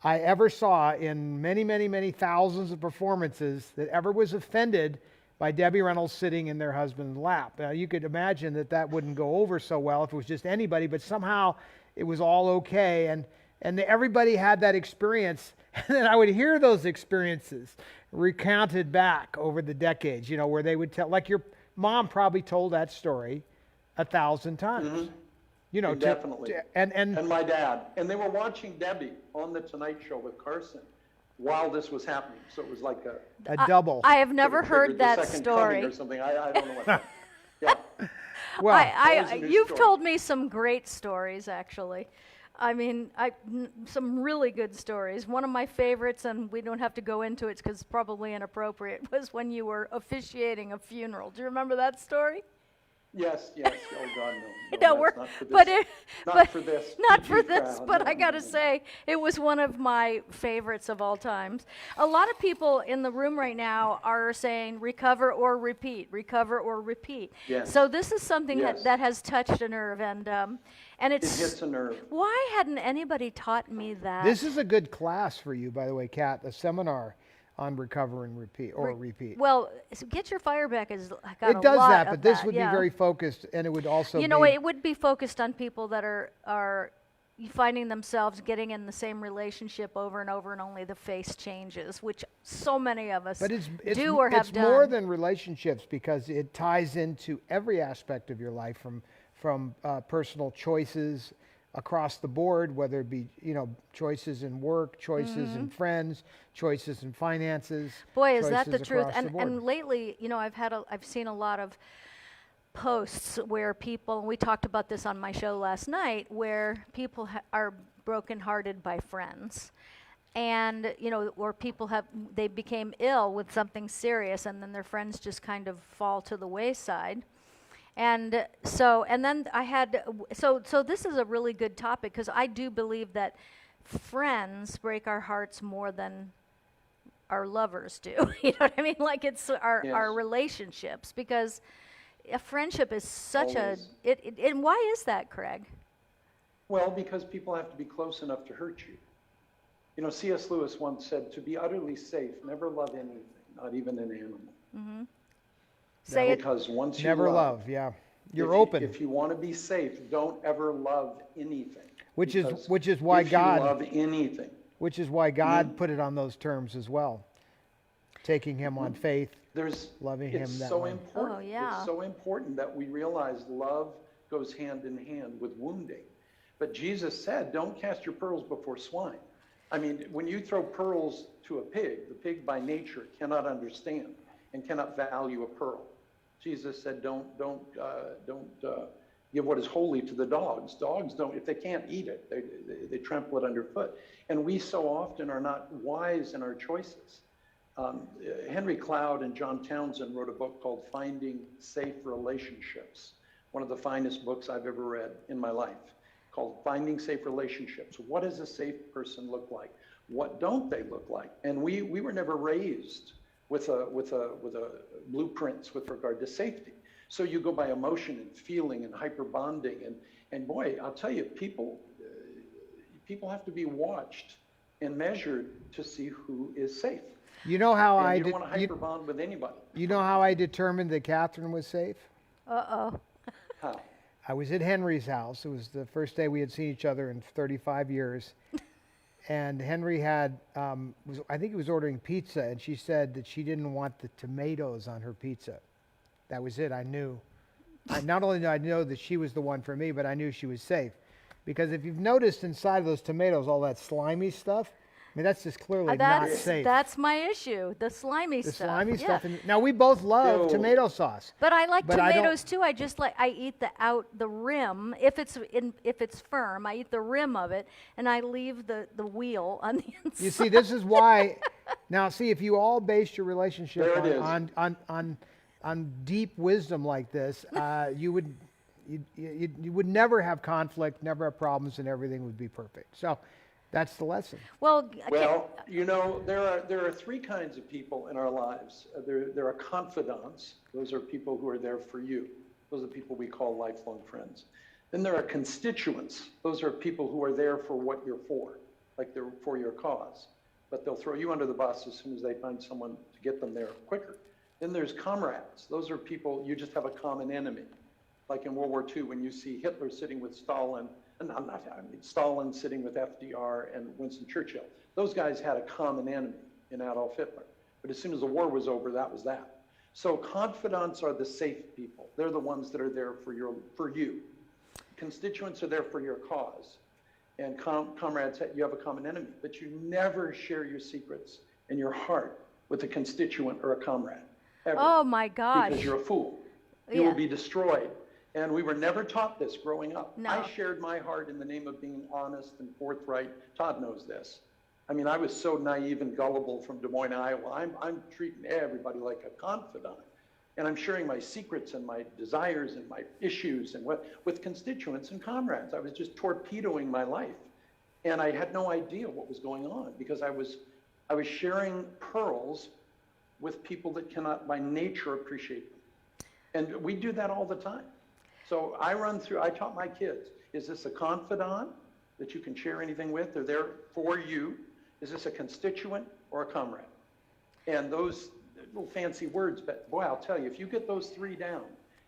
I ever saw in many, many, many thousands of performances that ever was offended by Debbie Reynolds sitting in their husband's lap. Now, you could imagine that wouldn't go over so well if it was just anybody, but somehow it was all okay. And everybody had that experience. And then I would hear those experiences recounted back over the decades, where they would tell, like your mom probably told that story 1,000 times. Mm-hmm. Definitely. And my dad. And they were watching Debbie on The Tonight Show with Carson while this was happening. So it was like a double. I have never heard that second story. coming or something. I don't know what that Yeah. Well, you've told me some great stories, actually. I mean, some really good stories. One of my favorites, and we don't have to go into it because it's probably inappropriate, was when you were officiating a funeral. Do you remember that story? Yes. Oh God, no. No, that's not for this. Not for PG this, crowd. but No, I gotta no. say, it was one of my favorites of all times. A lot of people in the room right now are saying recover or repeat, recover or repeat. Yes. So this is something Yes. that has touched a nerve, and It it's. hits a nerve. Why hadn't anybody taught me that? this is a good class for you, by the way, Kat, a seminar on recover and repeat, or repeat. Well, Get Your Fire Back is got It a does lot that, of but this that, would yeah. be very focused, and it would also It would be focused on people that are finding themselves getting in the same relationship over and over, and only the face changes, which so many of us but it's do or have it's done. more than relationships because it ties into every aspect of your life, from personal choices across the board, whether it be choices in work, choices in friends, choices in finances. Boy, is that the choices truth. across the board. And lately, I've seen a lot of posts where people, and we talked about this on my show last night, where people are brokenhearted by friends. And, or people they became ill with something serious, and then their friends just kind of fall to the wayside. And then so this is a really good topic, because I do believe that friends break our hearts more than our lovers do. You know what I mean? Like it's our relationships, because a friendship is such Always. and why is that, Craig? Well, because people have to be close enough to hurt you. C.S. Lewis once said, "To be utterly safe, never love anything, not even an animal." Mm-hmm. Say it. Because once you Never love, yeah. You're open. If you want to be safe, don't ever love anything. Which is Because why if God you love anything. Which is why God put it on those terms as well. Taking him on faith, loving him It's that so way. important. Oh, yeah. It's so important that we realize love goes hand in hand with wounding. But Jesus said, "Don't cast your pearls before swine." I mean, when you throw pearls to a pig, the pig by nature cannot understand and cannot value a pearl. Jesus said, don't give what is holy to the dogs. Dogs don't, if they can't eat it, they trample it underfoot. And we so often are not wise in our choices. Henry Cloud and John Townsend wrote a book called Finding Safe Relationships. one of the finest books I've ever read in my life, called Finding Safe Relationships. What does a safe person look like? What don't they look like? And we were never raised with blueprints with regard to safety. So you go by emotion and feeling and hyper bonding, and boy, I'll tell you, people have to be watched and measured to see who is safe. You know how and I you don't want to hyper bond with anybody. You know how I determined that Catherine was safe? Uh-oh. How? I was at Henry's house. It was the first day we had seen each other in 35 years. And Henry had, I think he was ordering pizza, and she said that she didn't want the tomatoes on her pizza. That was it. I knew. Not only did I know that she was the one for me, but I knew she was safe. Because if you've noticed inside of those tomatoes, all that slimy stuff, I mean, that's just clearly not safe. That's my issue, the slimy stuff. The slimy stuff. Now, we both love tomato sauce. But I like tomatoes too. I eat the rim. If it's firm, I eat the rim of it, and I leave the wheel on the inside. You see, this is why. Now, see, if you all based your relationship on deep wisdom like this, you would never have conflict, never have problems, and everything would be perfect. So that's the lesson. Well, you know, there are three kinds of people in our lives. There are confidants. Those are people who are there for you. Those are people we call lifelong friends. Then there are constituents. Those are people who are there for what you're for, like they're for your cause. But they'll throw you under the bus as soon as they find someone to get them there quicker. Then there's comrades. Those are people you just have a common enemy. Like in World War II, when you see Hitler sitting with Stalin, Stalin sitting with FDR and Winston Churchill. Those guys had a common enemy in Adolf Hitler. But as soon as the war was over, that was that. So confidants are the safe people. They're the ones that are there for you. Constituents are there for your cause. And comrades, you have a common enemy. But you never share your secrets and your heart with a constituent or a comrade. Ever. Oh my gosh. Because you're a fool. You will be destroyed. And we were never taught this growing up. No. I shared my heart in the name of being honest and forthright. Todd knows this. I mean, I was so naive and gullible from Des Moines, Iowa. I'm treating everybody like a confidant. And I'm sharing my secrets and my desires and my issues and with constituents and comrades. I was just torpedoing my life. And I had no idea what was going on because I was sharing pearls with people that cannot by nature appreciate them. And we do that all the time. So I taught my kids, is this a confidant that you can share anything with? They're there for you. Is this a constituent or a comrade? And those little fancy words, but boy, I'll tell you, if you get those three down,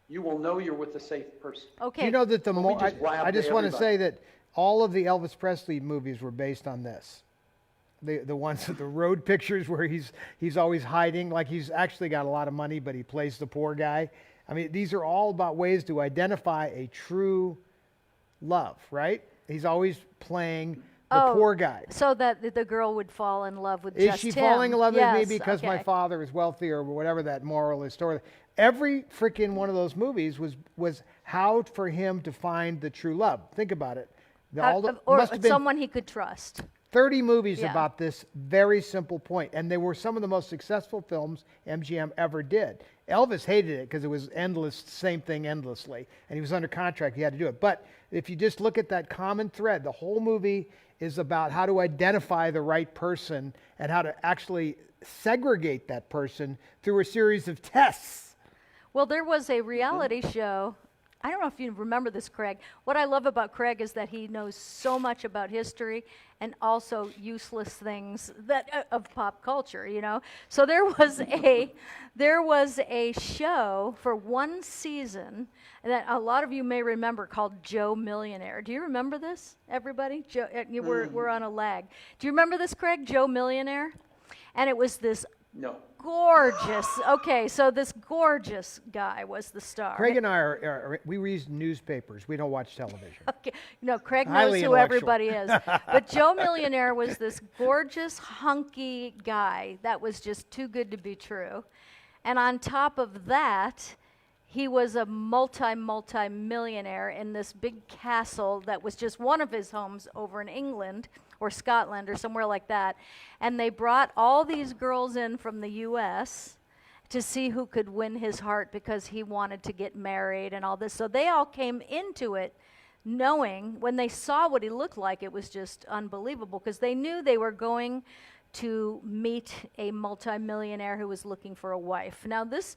you will know you're with a safe person. Okay. You know that I just want to say that all of the Elvis Presley movies were based on this. The ones with the road pictures where he's always hiding, like he's actually got a lot of money, but he plays the poor guy. I mean, these are all about ways to identify a true love, right? He's always playing the poor guy. So that the girl would fall in love with Is just she him. falling in love with me Yes, because my father is wealthy or whatever that moral is story? Every freaking one of those movies was how for him to find the true love. Think about it. Or must have been someone he could trust. 30 movies about this very simple point, and they were some of the most successful films MGM ever did. Elvis hated it because it was endless, same thing endlessly, and he was under contract, he had to do it. But if you just look at that common thread, the whole movie is about how to identify the right person and how to actually segregate that person through a series of tests. Well, there was a reality show. I don't know if you remember this, Craig. What I love about Craig is that he knows so much about history and also useless things of pop culture, you know. So there was a show for one season that a lot of you may remember called Joe Millionaire. Do you remember this, everybody? We're on a lag. Do you remember this, Craig? Joe Millionaire? And it was this gorgeous. Okay, so this gorgeous guy was the star. Craig and I we read newspapers. We don't watch television. Okay, no, Craig knows Highly who intellectual. everybody is. But Joe Millionaire was this gorgeous, hunky guy that was just too good to be true. And on top of that, he was a multi-millionaire in this big castle that was just one of his homes over in England or Scotland or somewhere like that. And they brought all these girls in from the U.S. to see who could win his heart because he wanted to get married and all this. So they all came into it knowing, when they saw what he looked like, it was just unbelievable, because they knew they were going to meet a multimillionaire who was looking for a wife. Now this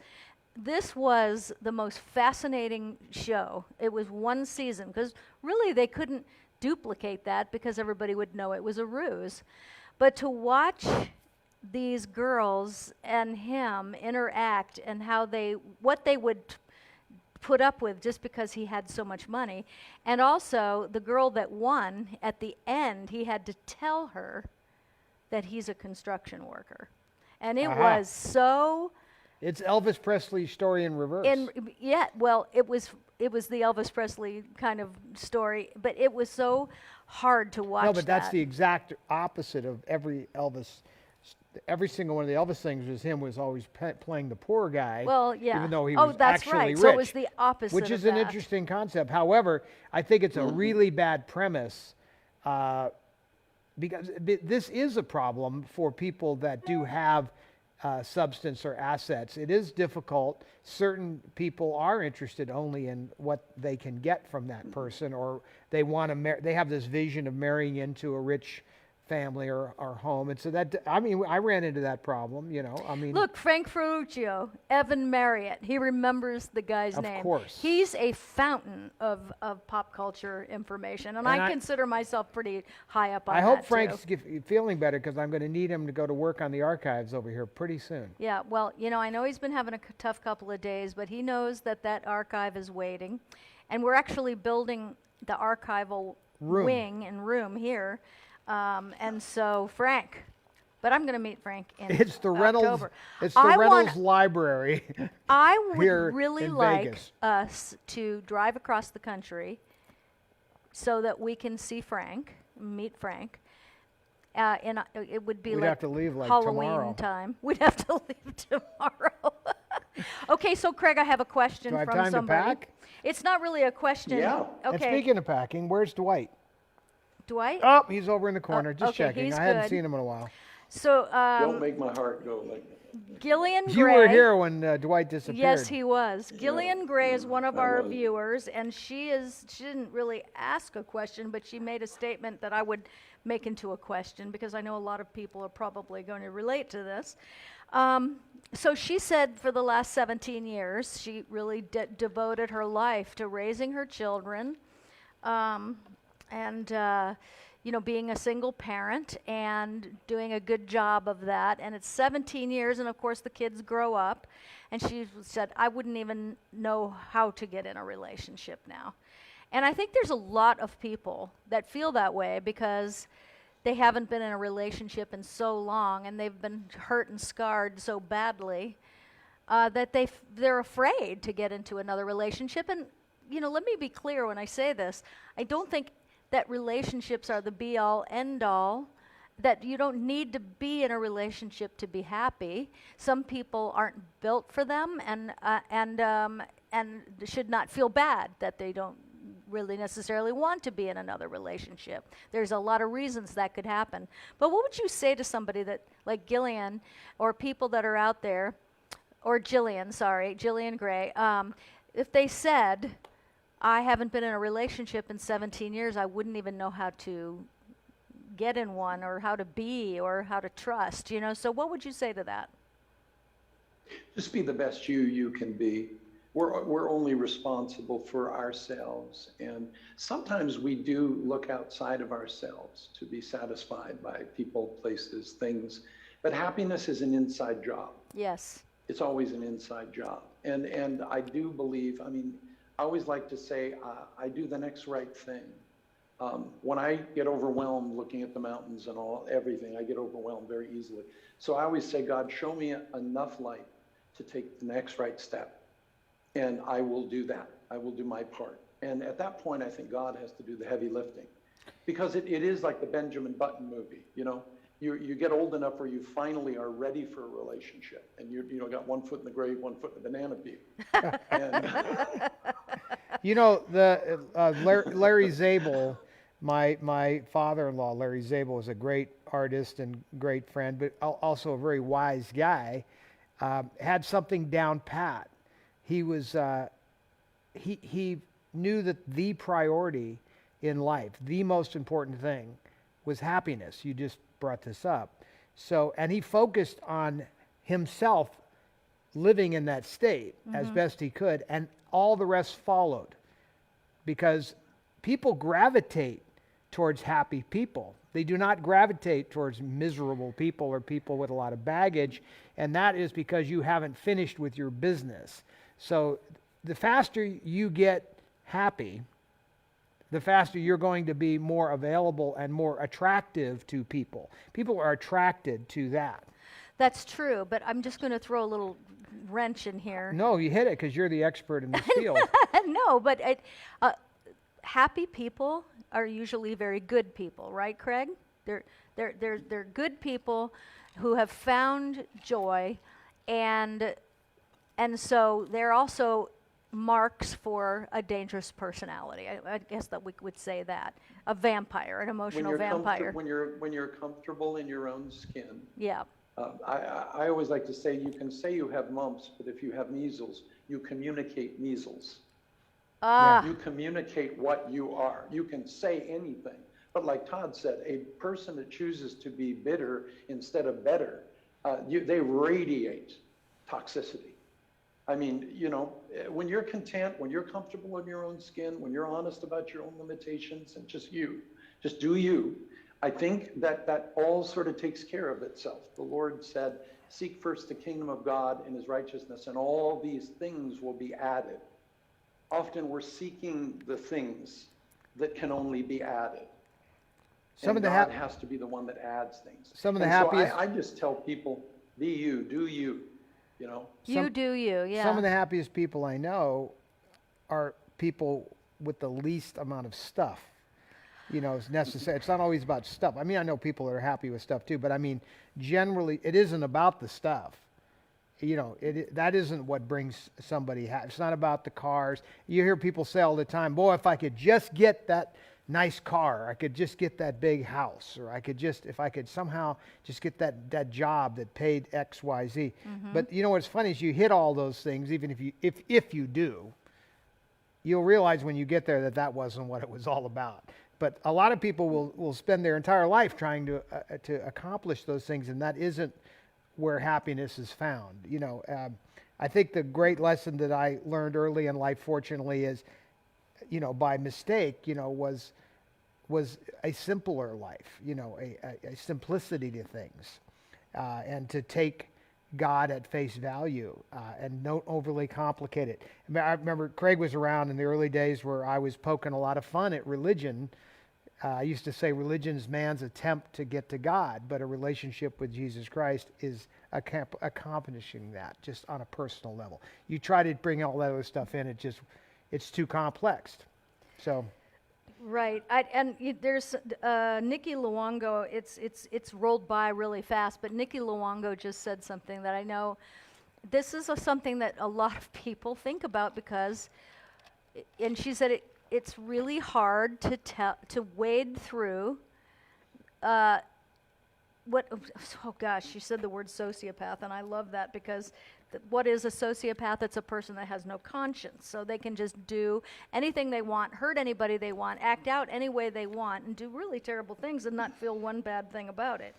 was the most fascinating show. It was one season, because really they couldn't duplicate that because everybody would know it was a ruse. But to watch these girls and him interact, and what they would put up with just because he had so much money. And also the girl that won, at the end, he had to tell her that he's a construction worker. And it was so... It's Elvis Presley's story in reverse. Yeah, well, it was the Elvis Presley kind of story, but it was so hard to watch. No, but that's the exact opposite of every single one of the Elvis things was always playing the poor guy. Well, yeah. Even though he was that's actually right. rich. So it was the opposite which is an interesting concept. However, I think it's a really bad premise, because this is a problem for people that do have substance or assets. It is difficult. Certain people are interested only in what they can get from that person, or they want to they have this vision of marrying into a rich family or home. And so I ran into that problem, Look, Frank Ferruccio, Evan Marriott, he remembers the guy's name. Of course. He's a fountain of pop culture information, and I consider myself pretty high up on that. I hope Frank's feeling better, because I'm going to need him to go to work on the archives over here pretty soon. Yeah, well, I know he's been having a tough couple of days, but he knows that archive is waiting. And we're actually building the archival wing and room here. And so Frank, but I'm going to meet Frank in It's the October. Reynolds Library. I would here really in like Vegas. us to drive across the country so that we can see Frank, meet Frank. It would be We'd like have to leave like Halloween tomorrow. time. We'd have to leave tomorrow. Okay, so Craig, I have a question Do I have from time somebody. to pack? It's not really a question. Yeah. Okay. And speaking of packing, where's Dwight? Dwight? Oh, he's over in the corner. Just okay, checking. he's I hadn't good. seen him in a while. So Don't make my heart go like that. Gillian Gray. You were here when Dwight disappeared. Yes, he was. Gillian Gray is one of I our was. viewers, and she didn't really ask a question, but she made a statement that I would make into a question, because I know a lot of people are probably going to relate to this. So she said for the last 17 years, she really devoted her life to raising her children, and being a single parent and doing a good job of that. And it's 17 years, and of course the kids grow up. And she said, I wouldn't even know how to get in a relationship now. And I think there's a lot of people that feel that way because they haven't been in a relationship in so long, and they've been hurt and scarred so badly that they're afraid to get into another relationship. And, let me be clear when I say this. I don't think that relationships are the be-all, end-all, that you don't need to be in a relationship to be happy. Some people aren't built for them, and should not feel bad that they don't really necessarily want to be in another relationship. There's a lot of reasons that could happen. But what would you say to somebody that, like Gillian, or people that are out there, or Gillian Gray, if they said, I haven't been in a relationship in 17 years, I wouldn't even know how to get in one, or how to be, or how to trust, So what would you say to that? Just be the best you can be. We're only responsible for ourselves. And sometimes we do look outside of ourselves to be satisfied by people, places, things. But happiness is an inside job. Yes. It's always an inside job. And I do believe, I always like to say, I do the next right thing. When I get overwhelmed looking at the mountains and everything, I get overwhelmed very easily. So I always say, God, show me enough light to take the next right step. And I will do that. I will do my part. And at that point, I think God has to do the heavy lifting. Because it is like the Benjamin Button movie, You get old enough where you finally are ready for a relationship, and you got one foot in the grave, one foot in the banana peel. Larry Zabel, my father-in-law, Larry Zabel, is a great artist and great friend, but also a very wise guy. had something down pat. He was he knew that the priority in life, the most important thing, was happiness. You just brought this up. So, and he focused on himself living in that state as best he could, and all the rest followed, because people gravitate towards happy people. They do not gravitate towards miserable people or people with a lot of baggage, and that is because you haven't finished with your business. So the faster you get happy, the faster you're going to be more available and more attractive to people. People are attracted to that. That's true, but I'm just going to throw a little wrench in here. No, you hit it because you're the expert in this field. No, but happy people are usually very good people, right, Craig? They're good people who have found joy, and so they're also marks for a dangerous personality. I guess that we would say that. A vampire, an emotional vampire. When you're comfortable in your own skin. Yeah. I always like to say, you can say you have mumps, but if you have measles, you communicate measles. You communicate what you are. You can say anything. But like Todd said, a person that chooses to be bitter instead of better, they radiate toxicity. I mean, you know, when you're content, when you're comfortable in your own skin, when you're honest about your own limitations and just do you, I think that all sort of takes care of itself. The Lord said, seek first the kingdom of God and his righteousness, and all these things will be added. Often we're seeking the things that can only be added. God has to be the one that adds things. Some of the happiest. So I just tell people, be you, do you, you know. Do you, yeah. Some of the happiest people I know are people with the least amount of stuff. You know, it's necessary. It's not always about stuff. I mean, I know people that are happy with stuff too, but I mean, generally, it isn't about the stuff. You know, that isn't what brings somebody happy. It's not about the cars. You hear people say all the time, boy, if I could just get that nice car, I could just get that big house, or if I could somehow just get that job that paid X, Y, Z. But you know what's funny is you hit all those things, even if you do, you'll realize when you get there that wasn't what it was all about. But a lot of people will spend their entire life trying to accomplish those things, and that isn't where happiness is found. You know, I think the great lesson that I learned early in life, fortunately, is, you know, by mistake, you know, was a simpler life. You know, a simplicity to things, and to take God at face value, and don't overly complicate it. I remember Craig was around in the early days where I was poking a lot of fun at religion. I used to say religion is man's attempt to get to God, but a relationship with Jesus Christ is accomplishing that just on a personal level. You try to bring all that other stuff in, it's too complex. So. Right, there's Nikki Luongo. It's rolled by really fast, but Nikki Luongo just said something that I know. This is something that a lot of people think about because, and she said it's really hard to wade through. She said the word sociopath, and I love that because what is a sociopath? It's a person that has no conscience, so they can just do anything they want, hurt anybody they want, act out any way they want, and do really terrible things and not feel one bad thing about it.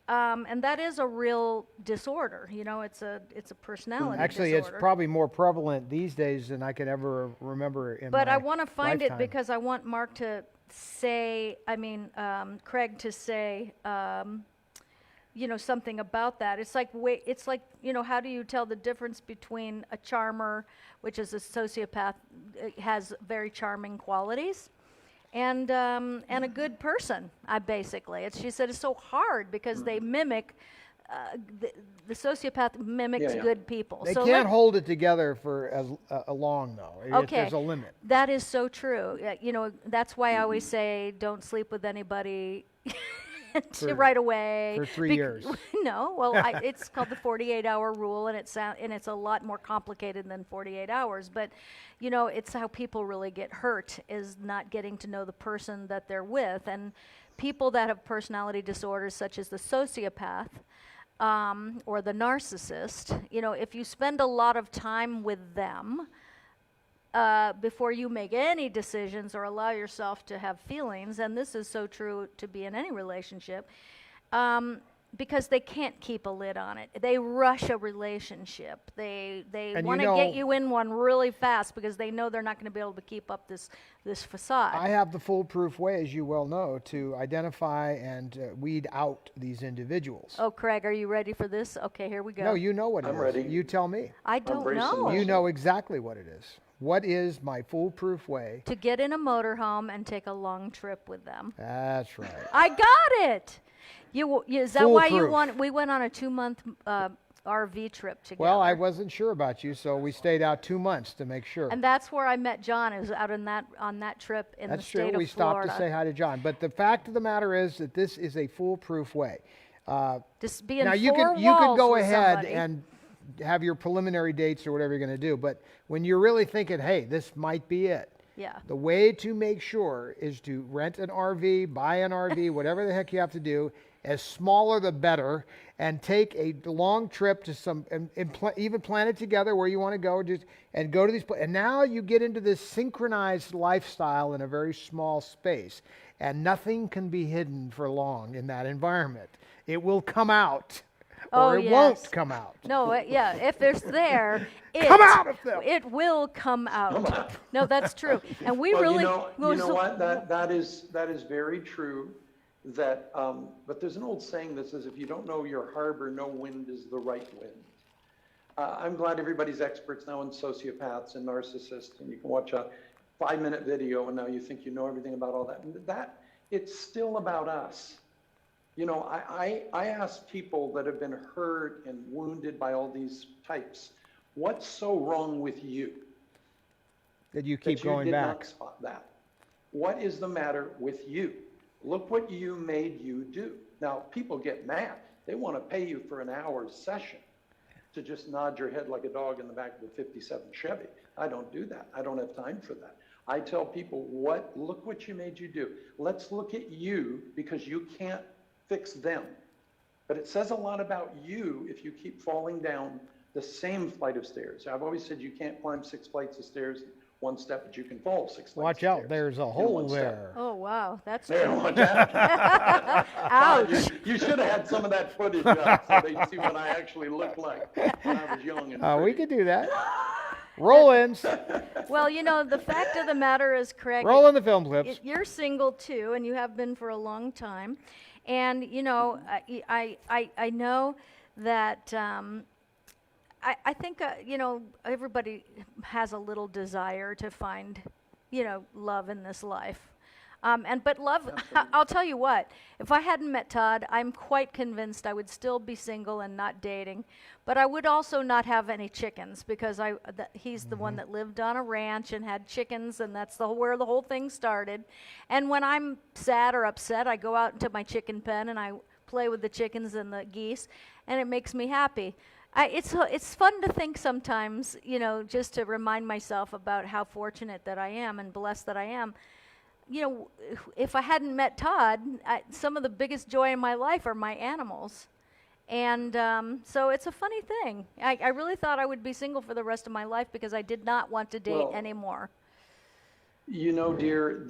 And that is a real disorder. You know, it's a personality Actually, disorder. it's probably more prevalent these days than I could ever remember in my But I want to find lifetime. it because I want Mark to say, Craig to say, you know, something about that. It's like, you know, how do you tell the difference between a charmer, which is a sociopath, has very charming qualities, and a good person? She said it's so hard because they mimic. The sociopath mimics good people. They so can't hold it together for as long, though. Okay. There's a limit. That is so true. You know, that's why I always say don't sleep with anybody right away. For 3 years. No, well, it's called the 48-hour rule, and it's a lot more complicated than 48 hours. But, you know, it's how people really get hurt is not getting to know the person that they're with. And people that have personality disorders, such as the sociopath, or the narcissist, you know, if you spend a lot of time with them before you make any decisions or allow yourself to have feelings, and this is so true to be in any relationship, because they can't keep a lid on it. They rush a relationship. They And want you to know- get you in one really fast because they know they're not going to be able to keep up this facade. I have the foolproof way, as you well know, to identify and weed out these individuals. Oh, Craig, are you ready for this? Okay, here we go. No, you know what it I'm is. ready. You tell me. I don't bracing know. myself. You know exactly what it is. What is my foolproof way? To get in a motorhome and take a long trip with them. That's right. I got it. Is that why you Foolproof. we went on a 2-month RV trip together? Well, I wasn't sure about you, so we stayed out 2 months to make sure. And that's where I met John. It was out on that trip in That's the state true. of We stopped Florida. to say hi to John. But the fact of the matter is that this is a foolproof way. Just be in Now you four can walls go with ahead somebody. and have your preliminary dates or whatever you're going to do, but when you're really thinking, hey, this might be it, Yeah. the way to make sure is to rent an RV, buy an RV, whatever the heck you have to do, as smaller the better, and take a long trip to some, and even plan it together where you want to go, and go to these places. And now you get into this synchronized lifestyle in a very small space, and nothing can be hidden for long in that environment. It will come out. Or it yes. won't come out. No, yeah, if it's there, Come out of them. it will come out. No, that's true. And we Well, really you know what? That is very true. That, but there's an old saying that says, if you don't know your harbor, no wind is the right wind. I'm glad everybody's experts now in sociopaths and narcissists, and you can watch a 5-minute video, and now you think you know everything about all that. And it's still about us. You know, I ask people that have been hurt and wounded by all these types, what's so wrong with you? That you keep that you going did back. not spot that? What is the matter with you? Look what you made you do. Now, people get mad. They want to pay you for an hour's session to just nod your head like a dog in the back of a 57 Chevy. I don't do that. I don't have time for that. I tell people, look what you made you do. Let's look at you, because you can't fix them. But it says a lot about you if you keep falling down the same flight of stairs. I've always said you can't climb 6 flights of stairs one step, but you can fall 6 flights Watch of out, stairs there's a in hole one step. there. Oh, wow, that's There, true. watch out. Ouch. You should have had some of that footage up so they'd see what I actually looked like when I was young and We pretty. could do that. Roll-ins. Well, you know, the fact of the matter is, Craig, Roll in the film clips. you're single too, and you have been for a long time. And, you know, I know that I think, you know, everybody has a little desire to find, you know, love in this life. But love, I'll tell you what, if I hadn't met Todd, I'm quite convinced I would still be single and not dating. But I would also not have any chickens, because he's the one that lived on a ranch and had chickens, and that's where the whole thing started. And when I'm sad or upset, I go out into my chicken pen and I play with the chickens and the geese, and it makes me happy. It's fun to think sometimes, you know, just to remind myself about how fortunate that I am and blessed that I am. You know, if I hadn't met Todd, some of the biggest joy in my life are my animals. And so it's a funny thing. I really thought I would be single for the rest of my life because I did not want to date anymore. You know, dear,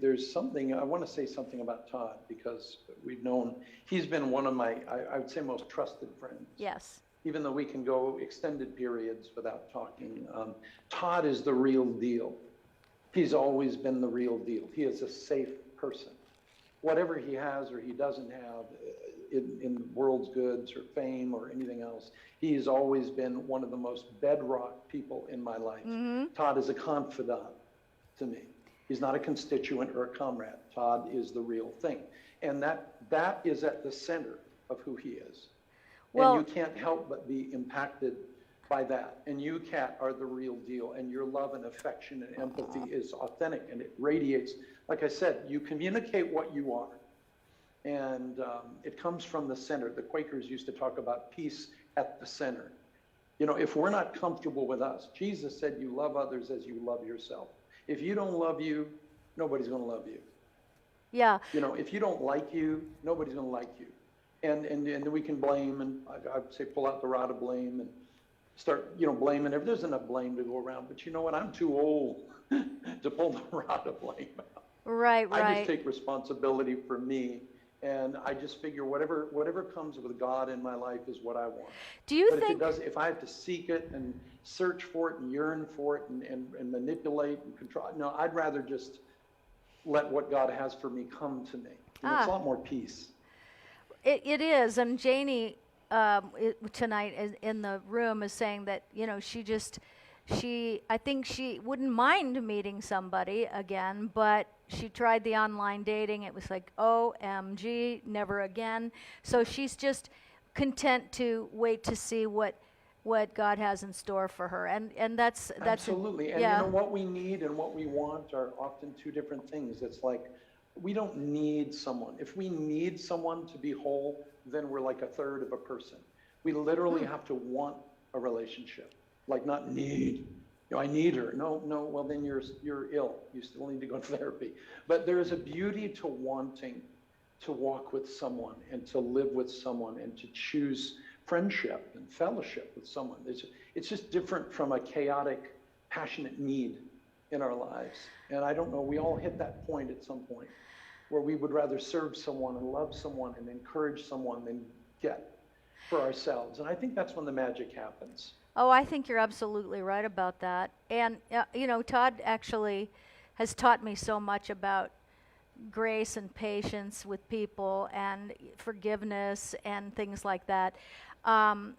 there's something, I want to say something about Todd, because we've known, he's been one of my, I would say, most trusted friends. Yes. Even though we can go extended periods without talking. Todd is the real deal. He's always been the real deal. He is a safe person. Whatever he has or he doesn't have in the world's goods or fame or anything else, he has always been one of the most bedrock people in my life. Mm-hmm. Todd is a confidant to me. He's not a constituent or a comrade. Todd is the real thing. And that is at the center of who he is. Well, and you can't help but be impacted by that. And you, Kat, are the real deal. And your love and affection and empathy is authentic, and it radiates. Like I said, you communicate what you are. And it comes from the center. The Quakers used to talk about peace at the center. You know, if we're not comfortable with us, Jesus said you love others as you love yourself. If you don't love you, nobody's going to love you. yeah. You know, if you don't like you, nobody's going to like you. And we can blame, and I'd say pull out the rod of blame and start, blaming. If there's enough blame to go around, but you know what? I'm too old to pull the rod of blame out. Right. I just take responsibility for me, and I just figure whatever comes with God in my life is what I want. Do you but think? If I have to seek it and search for it and yearn for it and manipulate and control, no, I'd rather just let what God has for me come to me. It's a lot more peace. It is, and Janie tonight in the room is saying that I think she wouldn't mind meeting somebody again, but she tried the online dating. It was like, OMG, never again. So she's just content to wait to see what God has in store for her, and that's absolutely. And what we need and what we want are often two different things. It's like, we don't need someone. If we need someone to be whole, then we're like a third of a person. We literally have to want a relationship, like not need. I need her. No. Well, then you're ill. You still need to go to therapy. But there is a beauty to wanting to walk with someone and to live with someone and to choose friendship and fellowship with someone. It's just different from a chaotic, passionate need in our lives. And I don't know, we all hit that point at some point where we would rather serve someone and love someone and encourage someone than get for ourselves. And I think that's when the magic happens. Oh, I think you're absolutely right about that. And, Todd actually has taught me so much about grace and patience with people and forgiveness and things like that. And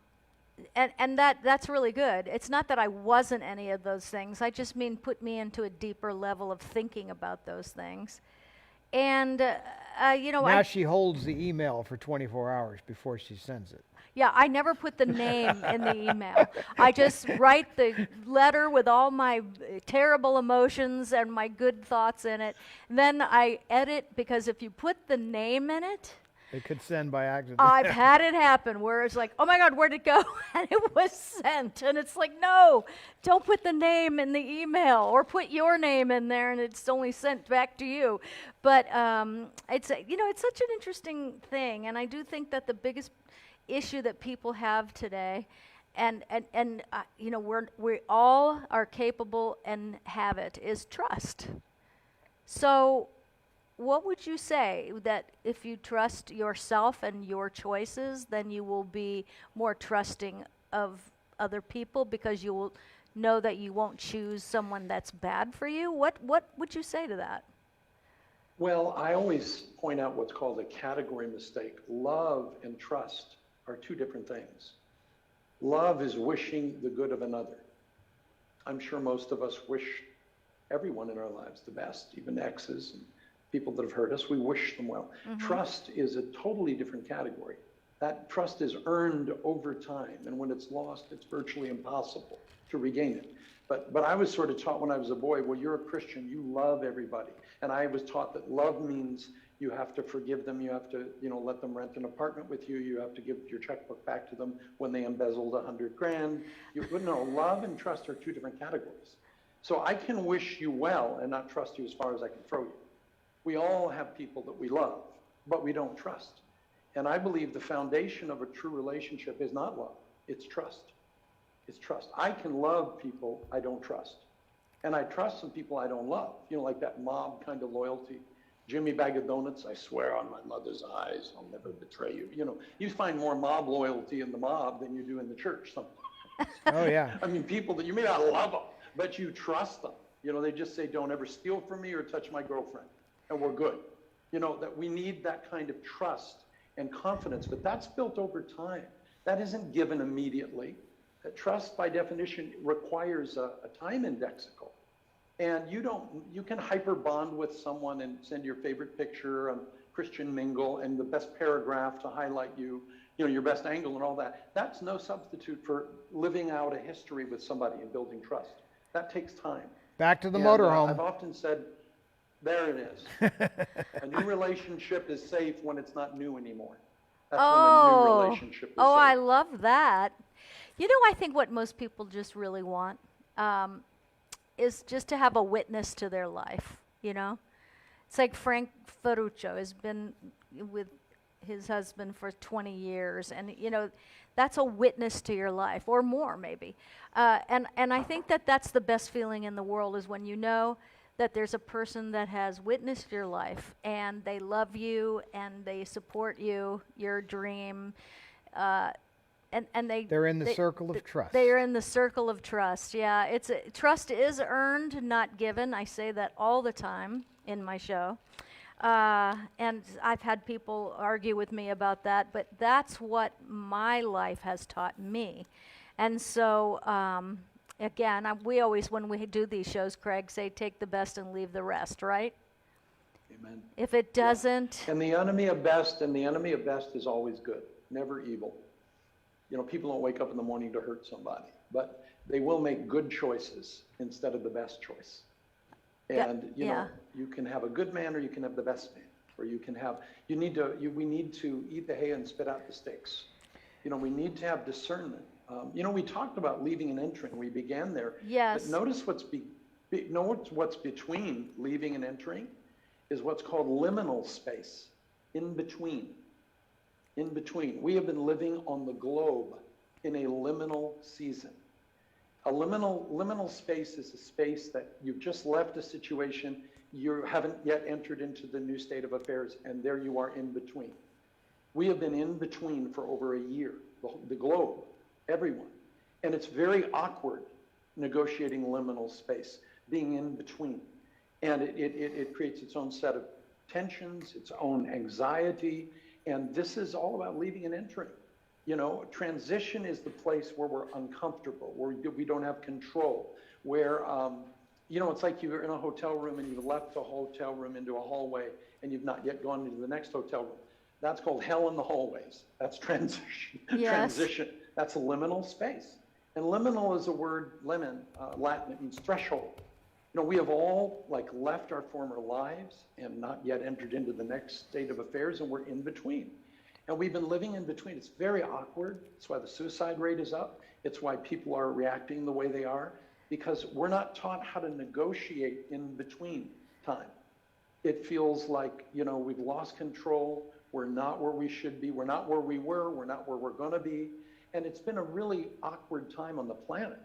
that's really good. It's not that I wasn't any of those things. I just mean put me into a deeper level of thinking about those things. And, now she holds the email for 24 hours before she sends it. Yeah, I never put the name in the email. I just write the letter with all my terrible emotions and my good thoughts in it. Then I edit, because if you put the name in it, it could send by accident. I've had it happen where it's like, oh my God, where'd it go? And it was sent. And it's like, no, don't put the name in the email, or put your name in there and it's only sent back to you. But it's such an interesting thing. And I do think that the biggest issue that people have today, and we all are capable and have it, is trust. So what would you say, that if you trust yourself and your choices, then you will be more trusting of other people because you will know that you won't choose someone that's bad for you? What would you say to that? Well, I always point out what's called a category mistake. Love and trust are two different things. Love is wishing the good of another. I'm sure most of us wish everyone in our lives the best, even exes and people that have hurt us. We wish them well. Mm-hmm. Trust is a totally different category. That trust is earned over time, and when it's lost, it's virtually impossible to regain it. But I was sort of taught when I was a boy, well, you're a Christian, you love everybody. And I was taught that love means you have to forgive them, you have to, let them rent an apartment with you, you have to give your checkbook back to them when they embezzled $100,000. No, love and trust are two different categories. So I can wish you well and not trust you as far as I can throw you. We all have people that we love, but we don't trust. And I believe the foundation of a true relationship is not love, it's trust. It's trust. I can love people I don't trust. And I trust some people I don't love, like that mob kind of loyalty. Jimmy Bag of Donuts, I swear on my mother's eyes, I'll never betray you. You find more mob loyalty in the mob than you do in the church sometimes. Oh, yeah. I mean, people that you may not love them, but you trust them. They just say, don't ever steal from me or touch my girlfriend, and we're good. That we need that kind of trust and confidence, but that's built over time. That isn't given immediately. That trust, by definition, requires a time indexical. And you can hyper bond with someone and send your favorite picture on Christian Mingle and the best paragraph to highlight your best angle and all that. That's no substitute for living out a history with somebody and building trust. That takes time. Back to the motorhome. I've often said, there it is. A new relationship is safe when it's not new anymore. That's when a new relationship is safe. I love that. I think what most people just really want is just to have a witness to their life, It's like Frank Ferruccio has been with his husband for 20 years, and you know, that's a witness to your life, or more maybe. And I think that that's the best feeling in the world, is when you know that there's a person that has witnessed your life and they love you and they support you, your dream, and They're in the circle of trust. They are in the circle of trust. Yeah, trust is earned, not given. I say that all the time in my show. And I've had people argue with me about that, but that's what my life has taught me. And so, again, we always, when we do these shows, Craig, say take the best and leave the rest, right? Amen. If it doesn't. Yeah. And the enemy of best is always good, never evil. You know, people don't wake up in the morning to hurt somebody, but they will make good choices instead of the best choice. And, you know, you can have a good man or you can have the best man, or you can have, we need to eat the hay and spit out the sticks. You know, we need to have discernment. You know, we talked about leaving and entering. We began there. Yes. But notice what's between leaving and entering is what's called liminal space, in between. In between. We have been living on the globe in a liminal season. A liminal space is a space that you've just left a situation, you haven't yet entered into the new state of affairs, and there you are in between. We have been in between for over a year, the globe, everyone. And it's very awkward negotiating liminal space, being in between. And it creates its own set of tensions, its own anxiety, and this is all about leaving and entering. You know, transition is the place where we're uncomfortable, where we don't have control, where, you know, it's like you're in a hotel room and you've left the hotel room into a hallway and you've not yet gone into the next hotel room. That's called hell in the hallways. That's transition. Yes. Transition. That's a liminal space. And liminal is a word, Latin, it means threshold. You know, we have all left our former lives and not yet entered into the next state of affairs, and we're in between. And we've been living in between. It's very awkward. That's why the suicide rate is up. It's why people are reacting the way they are, because we're not taught how to negotiate in between time. It feels like, you know, we've lost control. We're not where we should be. We're not where we were. We're not where we're going to be. And it's been a really awkward time on the planet.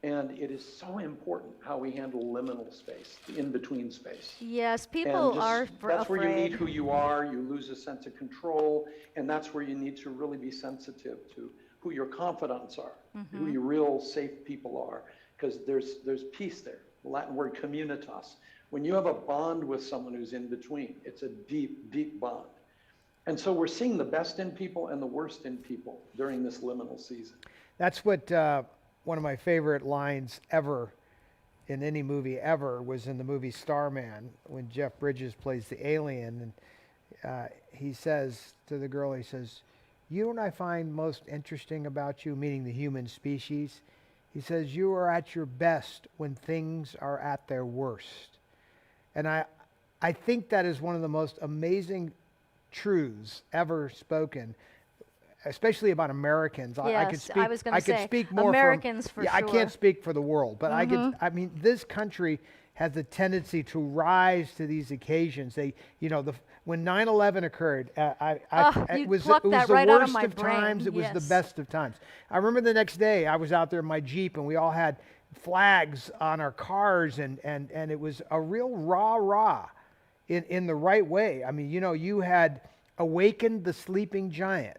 And it is so important how we handle liminal space, the in-between space. Yes, people are afraid. That's where you need who you are, you lose a sense of control, and that's where you need to really be sensitive to who your confidants are, who your real safe people are, because there's peace there. The Latin word communitas. When you have a bond with someone who's in between, it's a deep, deep bond. And so we're seeing the best in people and the worst in people during this liminal season. That's what one of my favorite lines ever in any movie ever was in the movie Starman, when Jeff Bridges plays the alien, and he says to the girl, he says, "You know what I find most interesting about you," meaning the human species? He says, "You are at your best when things are at their worst." And I think that is one of the most amazing truths ever spoken, especially about Americans. Yes, I was going to say, speak more Americans for sure. I can't speak for the world, but I mean, this country has a tendency to rise to these occasions. They, you know, when 9/11 occurred, it was the worst of times. It was the best of times. I remember the next day I was out there in my Jeep and we all had flags on our cars, and it was a real rah-rah in the right way. I mean, you know, you had awakened the sleeping giant,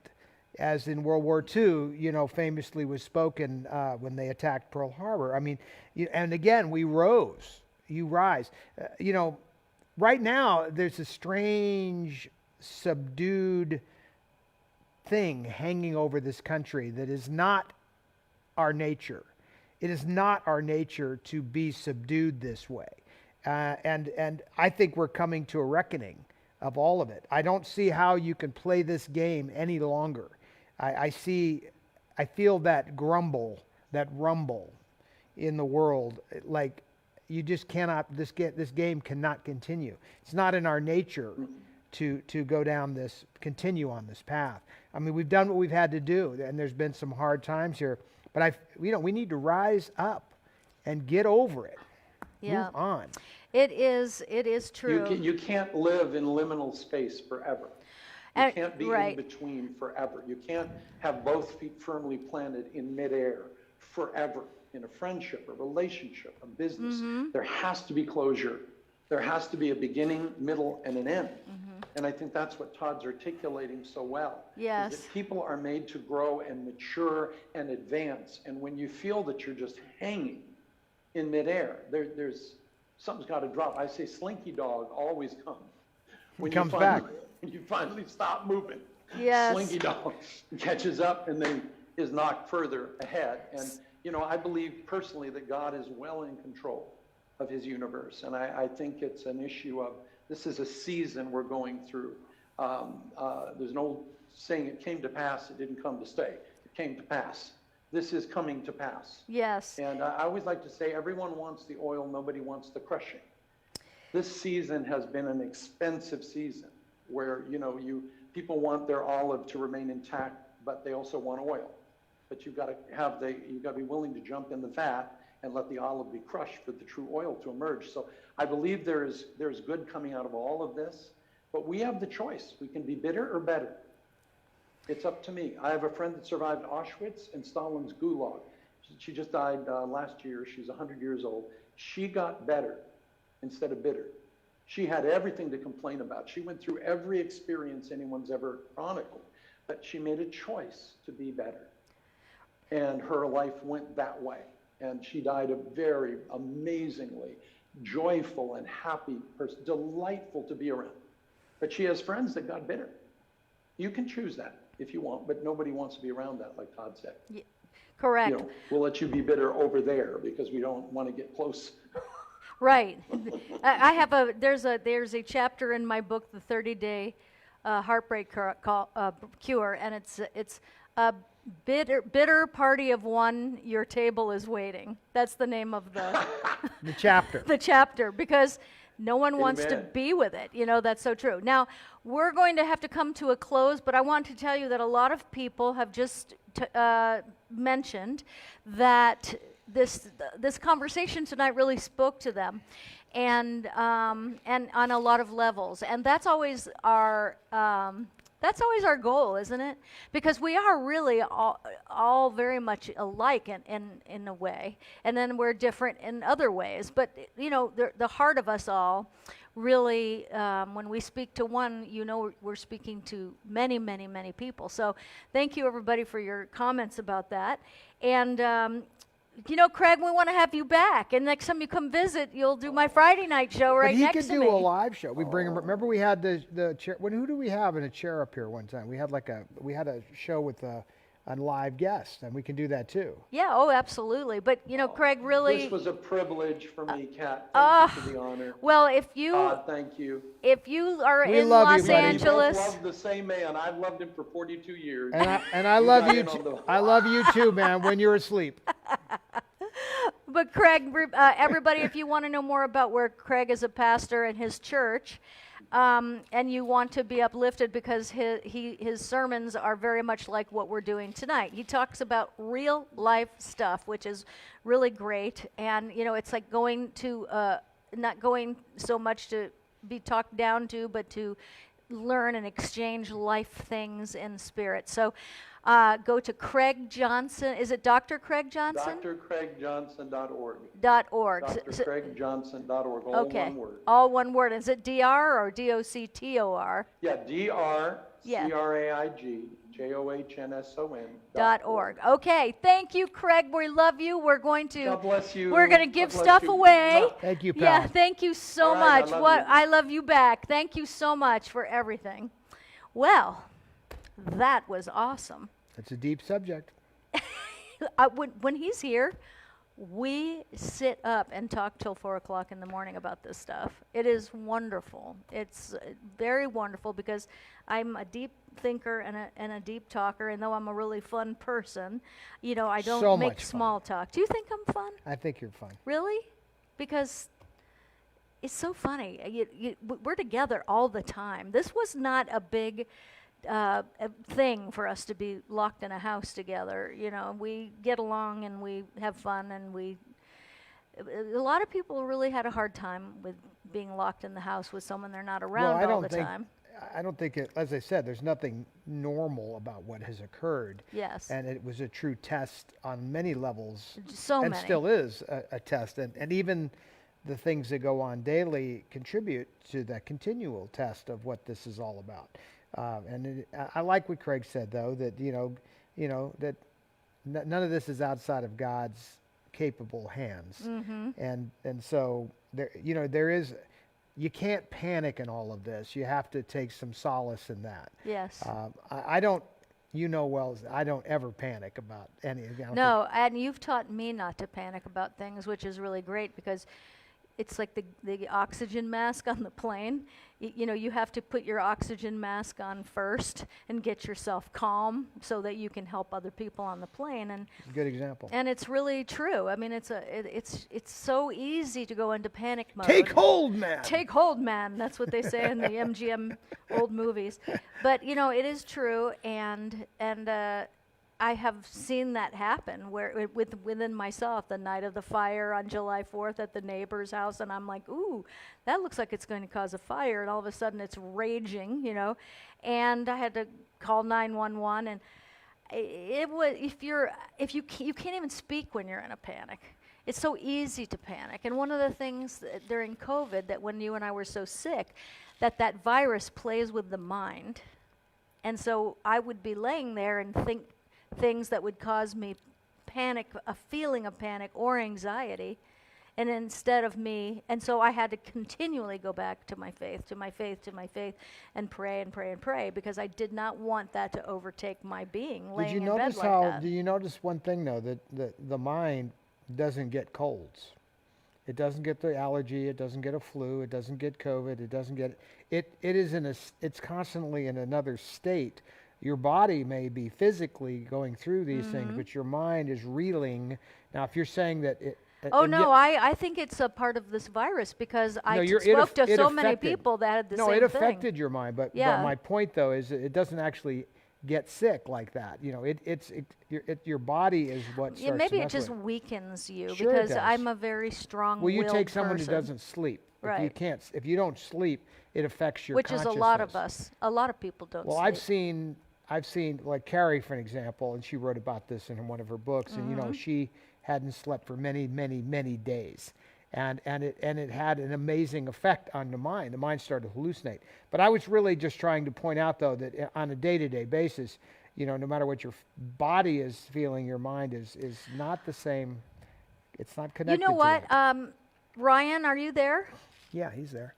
as in World War II, you know, famously was spoken when they attacked Pearl Harbor. I mean, and again, we rose. You rise. You know, right now, there's a strange, subdued thing hanging over this country that is not our nature. It is not our nature to be subdued this way. And I think we're coming to a reckoning of all of it. I don't see how you can play this game any longer. I feel that grumble, that rumble in the world. Like, you just cannot, this game cannot continue. It's not in our nature to go down this, continue on this path. I mean, we've done what we've had to do, and there's been some hard times here. But we need to rise up and get over it. Yeah. Move on. It is true. You can't live in liminal space forever. You can't be right. in between forever. You can't have both feet firmly planted in midair forever in a friendship, a relationship, a business. Mm-hmm. There has to be closure. There has to be a beginning, middle, and an end. Mm-hmm. And I think that's what Todd's articulating so well. Yes. Is that people are made to grow and mature and advance. And when you feel that you're just hanging in midair, there's something's got to drop. I say slinky dog always comes. When It comes you back. When you finally stop moving, Yes. slinky dog catches up and then is knocked further ahead. And, you know, I believe personally that God is well in control of his universe. And I think it's an issue of, this is a season we're going through. There's an old saying, it came to pass, it didn't come to stay. It came to pass. This is coming to pass. Yes. And I always like to say, everyone wants the oil, nobody wants the crushing. This season has been an expensive season where, you know, people want their olive to remain intact, but they also want oil. But you've got to be willing to jump in the fat and let the olive be crushed for the true oil to emerge. So I believe there's good coming out of all of this, but we have the choice. We can be bitter or better. It's up to me. I have a friend that survived Auschwitz and Stalin's Gulag. She just died last year. She's 100 years old. She got better instead of bitter. She had everything to complain about. She went through every experience anyone's ever chronicled, but she made a choice to be better. And her life went that way. And she died a very amazingly joyful and happy person, delightful to be around. But she has friends that got bitter. You can choose that if you want, but nobody wants to be around that, like Todd said. Yeah, correct. You know, we'll let you be bitter over there because we don't want to get close. Right. I have there's a chapter in my book, The 30-Day Heartbreak Cure, and it's a bitter party of one, your table is waiting. That's the name of the The chapter. the chapter, because no one wants to Amen. be with it. You know, that's so true. Now, we're going to have to come to a close, but I want to tell you that a lot of people have just mentioned that this conversation tonight really spoke to them, and on a lot of levels. And that's always our goal, isn't it? Because we are really all very much alike in a way, and then we're different in other ways. But, you know, the heart of us all really, when we speak to one, you know, we're speaking to many, many, many people. So thank you, everybody, for your comments about that. And, you know, Craig, we want to have you back. And next time you come visit, you'll do my Friday night show right next to me. But he could do a live show. We bring him. Remember, we had the chair. Who do we have in a chair up here one time? We had a show with a live guest, and we can do that too. Yeah. Oh, absolutely. But you know, Craig, really. This was a privilege for me, Kat. Thank you for the honor. Well, if you thank you. If you are We in love you, Los buddy. Angeles, We both love the same man. I've loved him for 42 years. And I love you. I love you too, man. When you're asleep. But Craig, everybody, if you want to know more about where Craig is a pastor and his church, and you want to be uplifted because his sermons are very much like what we're doing tonight. He talks about real life stuff, which is really great. And, you know, it's like going to, not going so much to be talked down to, but to learn and exchange life things in spirit. So go to Craig Johnson. Is it Dr. Craig Johnson? drcraigjohnson.org. .org. drcraigjohnson.org. All Okay. one word. All one word. Is it DR or DOCTOR? Yeah, drcraigjohnson. .org. Okay. Thank you, Craig. We love you. We're going to. God bless you. We're going to give God bless stuff you. away. Thank you, pal. Yeah. Thank you so All right, much. I love you. I love you back. Thank you so much for everything. Well, that was awesome. It's a deep subject. When he's here, we sit up and talk till 4 o'clock in the morning about this stuff. It is wonderful. It's very wonderful because I'm a deep thinker and a deep talker, and though I'm a really fun person, you know, I don't So make much small talk. Do you think I'm fun? I think you're fun. Really? Because it's so funny. We're together all the time. This was not a big a thing for us to be locked in a house together. You know, we get along and we have fun, and a lot of people really had a hard time with being locked in the house with someone they're not around all the time. I don't think it, as I said, there's nothing normal about what has occurred. Yes. And it was a true test on many levels. So and many. still is a test. And even the things that go on daily contribute to that continual test of what this is all about. I like what Craig said, though, that, that none of this is outside of God's capable hands. Mm-hmm. And so there is, you can't panic in all of this. You have to take some solace in that. Yes. I don't, I don't ever panic about any. No, and you've taught me not to panic about things, which is really great, because it's like the oxygen mask on the plane. You have to put your oxygen mask on first and get yourself calm so that you can help other people on the plane. And good example. And it's really true. I mean, it's so easy to go into panic mode. Take hold, man. Take hold, man. That's what they say in the MGM old movies. But it is true, and I have seen that happen within myself. The night of the fire on July 4th at the neighbor's house, and I'm like, ooh, that looks like it's going to cause a fire, and all of a sudden it's raging, and I had to call 911, and it was you can't even speak when you're in a panic. It's so easy to panic. And one of the things during COVID, that when you and I were so sick, that virus plays with the mind, and so I would be laying there and think things that would cause me panic, a feeling of panic or anxiety, and instead of me, and so I had to continually go back to my faith, and pray and pray and pray, because I did not want that to overtake my being laying in bed like that. Do you notice one thing, though, that the mind doesn't get colds? It doesn't get the allergy, it doesn't get a flu, it doesn't get COVID, it doesn't get, it's constantly in another state. Your body may be physically going through these things, but your mind is reeling. Now, if you're saying that it... I think it's a part of this virus, because I spoke to so many people that had the same thing. No, it affected your mind, but my point, though, is it doesn't actually get sick like that. Your body is what starts to maybe mess it just with. weakens you, Sure because it does. I'm a very strong-willed Well, you take someone person. who doesn't sleep. Right. If you don't sleep, it affects your Which consciousness. is a lot of us. A lot of people don't sleep. Well, I've seen, like Carrie, for an example, and she wrote about this in one of her books, and she hadn't slept for many, many, many days, and it had an amazing effect on the mind. The mind started to hallucinate. But I was really just trying to point out, though, that on a day-to-day basis, no matter what your body is feeling, your mind is not the same. It's not connected. You know what, to that. Ryan, are you there? Yeah, he's there.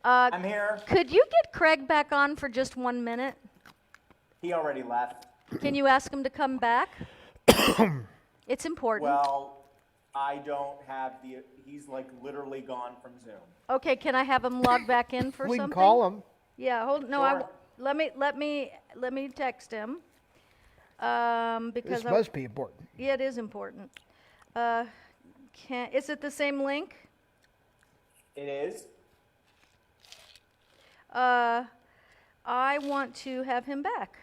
I'm here. Could you get Craig back on for just 1 minute? He already left. Can you ask him to come back? It's important. Well, I don't have he's like literally gone from Zoom. Okay, can I have him log back in for We something? can call him. Yeah, Sure. let me text him. Because This must be important. yeah, it is important. Is it the same link? It is. I want to have him back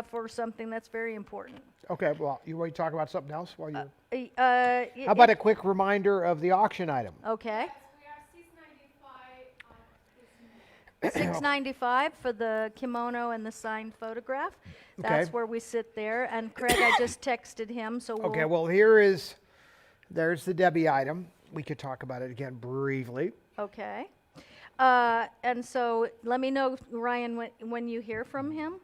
for something that's very important. Okay, well, you want to talk about something else while you... How How about a quick reminder of the auction item? Okay. $6.95 for the kimono and the signed photograph. That's where we sit there. And Craig, I just texted him, so we'll... Okay, well, there's the Debbie item. We could talk about it again briefly. Okay. And so let me know, Ryan, when you hear from him.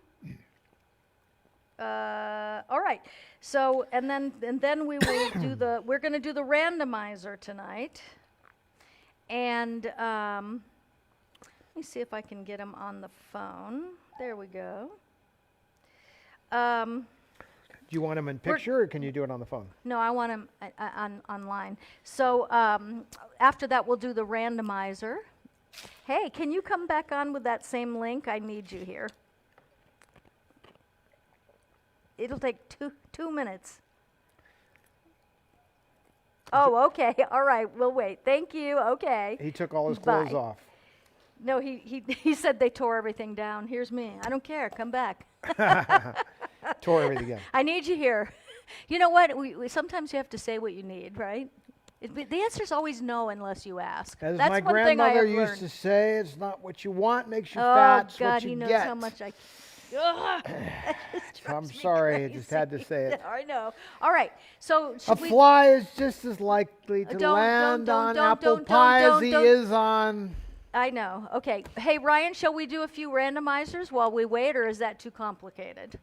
All right. So, and then we will we're going to do the randomizer tonight. And let me see if I can get him on the phone. There we go. Do you want him in picture, or can you do it on the phone? No, I want him online. So after that, we'll do the randomizer. Hey, can you come back on with that same link? I need you here. It'll take two minutes. Oh, okay. All right. We'll wait. Thank you. Okay. He took all his clothes Bye. off. No, he said they tore everything down. Here's me. I don't care. Come back. Tore everything down. I need you here. You know what? We sometimes you have to say what you need, right? The answer is always no unless you ask. As That's my one thing I grandmother have used learned. to say, it's not what you want makes you Oh fat, it's God, what you he knows get. how much I. Ugh, that just I'm drives me sorry, I just had to crazy. say it. I know. All right, so A should we? fly is just as likely to Don't- land don't- on don't- apple don't- pie as don't- he don't- is on... I know. Okay. Hey Ryan, shall we do a few randomizers while we wait, or is that too complicated?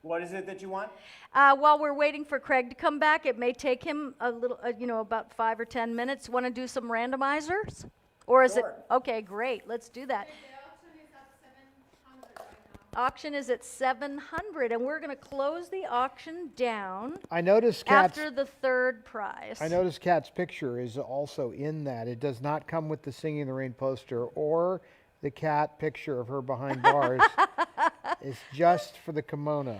What is it that you want? While we're waiting for Craig to come back, it may take him a little, about 5 or 10 minutes. Want to do some randomizers? Or is Sure. it? Okay, great. Let's do that. Auction is at 700, and we're going to close the auction down I noticed Kat's, after the third prize. I noticed Kat's picture is also in that. It does not come with the Singing in the Rain poster or the cat picture of her behind bars. It's just for the kimono.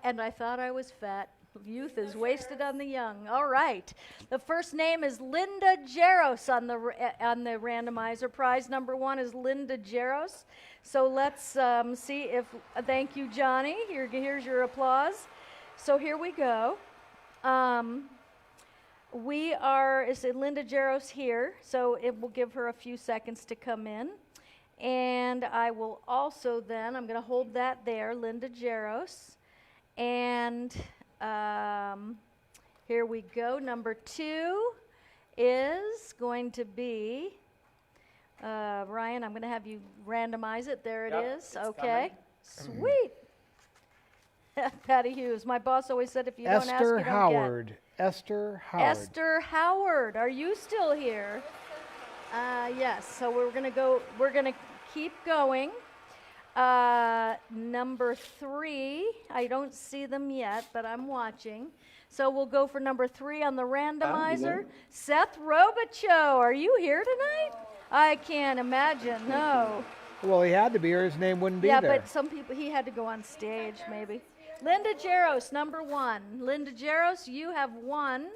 And I thought I was fat. Youth is wasted on the young. All right. The first name is Linda Jaros on the randomizer. Prize number 1 is Linda Jaros. So let's see if. Thank you, Johnny. Here's your applause. So here we go. Is Linda Jaros here? So it will give her a few seconds to come in. And I will also then, I'm going to hold that there, Linda Jaros. And here we go. Number 2 is going to be, Ryan, I'm going to have you randomize it. There it Yep, is. it's Okay. Sweet. Patty Hughes. My boss always said if you don't ask, you Esther don't Howard. get. Esther Howard. Esther Howard. Are you still here? Yes. So we're going to keep going. Number 3, I don't see them yet, but I'm watching. So we'll go for number 3 on the randomizer. Seth Robichaux, are you here tonight? I can't imagine, no. Well, he had to be or his name wouldn't be Yeah, there. but some people, he had to go on stage maybe. Linda Jaros, number 1. Linda Jaros, you have won.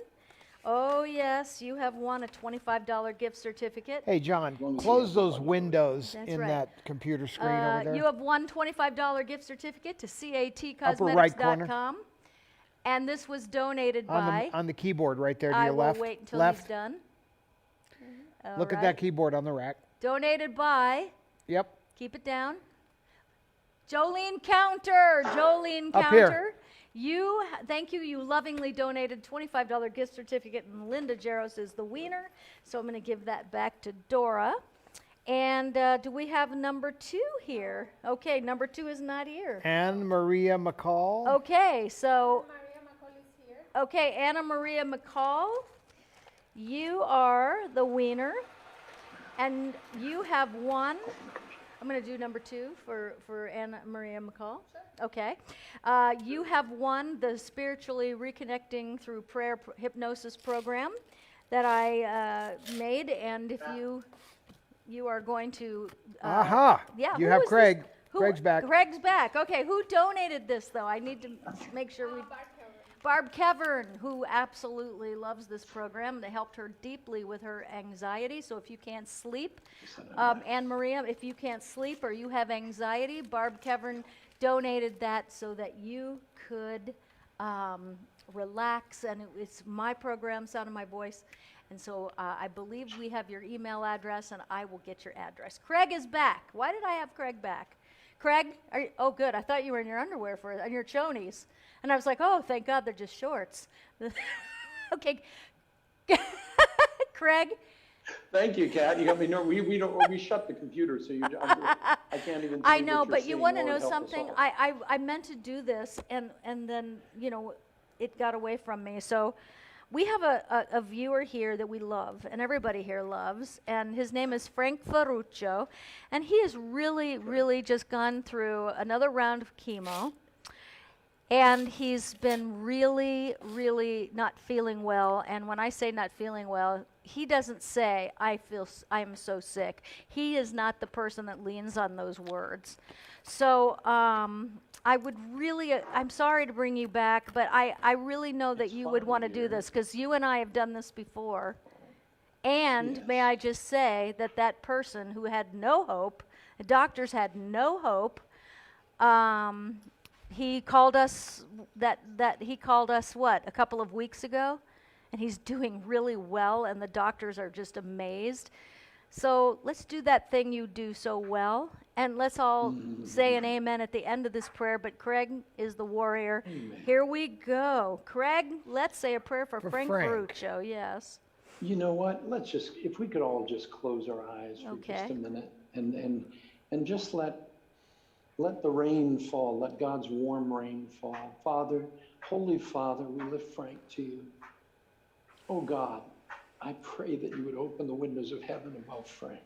Oh, yes, you have won a $25 gift certificate. Hey, John, close those windows That's in right. that computer screen over there. You have won $25 gift certificate to Upper right catcosmetics.com. And this was donated by. on the keyboard right there to I your will left. wait until left. he's done. Look All at that right. keyboard on the rack. Donated by. Yep. Keep it down. Jolene Counter. Jolene Up Counter. here. Thank you. You lovingly donated $25 gift certificate, and Linda Jaros is the wiener. So I'm going to give that back to Dora. And do we have number 2 here? Okay, number 2 is not here. Anne Maria McCall. Okay, so. Okay, Anna Maria McCall, you are the wiener, and you have won. I'm going to do number 2 for Anna Maria McCall. Sure. Okay. You have won the Spiritually Reconnecting Through Prayer Hypnosis program that I made, and if you are going to. Aha! Yeah. You who have is Craig. this? Who- Craig's back. Craig's back. Okay. Who donated this though? I need to make sure we. Barb Kevern, who absolutely loves this program. They helped her deeply with her anxiety. So if you can't sleep, Anne Maria, if you can't sleep or you have anxiety, Barb Kevern donated that so that you could relax. And it's my program, Sound of My Voice. And so I believe we have your email address, and I will get your address. Craig is back. Why did I have Craig back? Craig, oh, good. I thought you were in your underwear and your chonies. And I was like, oh, thank God they're just shorts. Okay. Craig? Thank you, Kat. You got me. No, we shut the computer, so I can't even. See I know, what you're but you seeing. want to Lord know help us something? all. I meant to do this, and then, it got away from me. So we have a viewer here that we love, and everybody here loves, and his name is Frank Ferruccio, and he has really, really just gone through another round of chemo. And he's been really, really not feeling well. And when I say not feeling well, he doesn't say, I'm so sick. He is not the person that leans on those words. So I would really, I'm sorry to bring you back, but I really know that you would want to do this because you and I have done this before. And may I just say that person who had no hope, the doctors had no hope, he called us he called us what, a couple of weeks ago, and he's doing really well, and the doctors are just amazed. So let's do that thing you do so well, and let's all say an amen at the end of this prayer. But Craig is the warrior. Amen. Here we go. Craig, let's say a prayer for Frank Frank. Ferruccio. Yes. You know what? Let's just, if we could all just close our eyes for just a minute and just let the rain fall, let God's warm rain fall. Father, Holy Father, we lift Frank to you. Oh God, I pray that you would open the windows of heaven above Frank,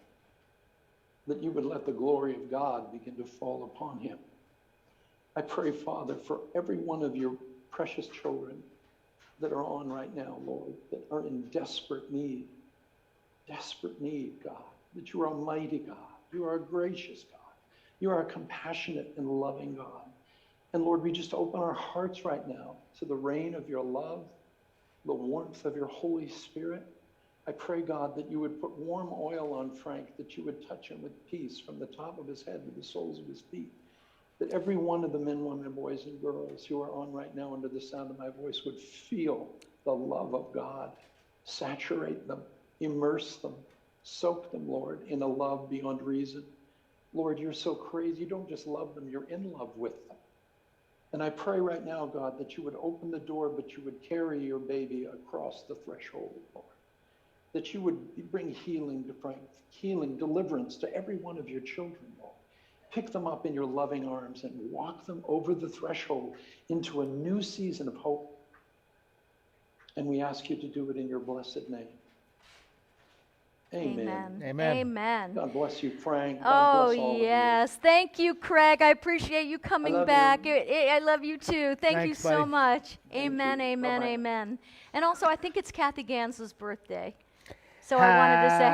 that you would let the glory of God begin to fall upon him. I pray, Father, for every one of your precious children that are on right now, Lord, that are in desperate need, God, that you are a mighty God, you are a gracious God, you are a compassionate and loving God. And Lord, we just open our hearts right now to the rain of your love, the warmth of your Holy Spirit. I pray, God, that you would put warm oil on Frank, that you would touch him with peace from the top of his head to the soles of his feet, that every one of the men, women, boys, and girls who are on right now under the sound of my voice would feel the love of God, saturate them, immerse them, soak them, Lord, in a love beyond reason. Lord, you're so crazy. You don't just love them, you're in love with them. And I pray right now, God, that you would open the door, but you would carry your baby across the threshold, Lord. That you would bring healing to Frank, healing, deliverance to every one of your children, Lord. Pick them up in your loving arms and walk them over the threshold into a new season of hope. And we ask you to do it in your blessed name. Amen. Amen. Amen. God bless you, Frank. God Oh, bless all yes. Thank you, Craig. I appreciate you coming love back. you. I love you too. Thank you Thanks, so buddy. much. Thank Amen, you. amen, Bye-bye. amen. And also, I think it's Kathy Gans's birthday. So I wanted to say,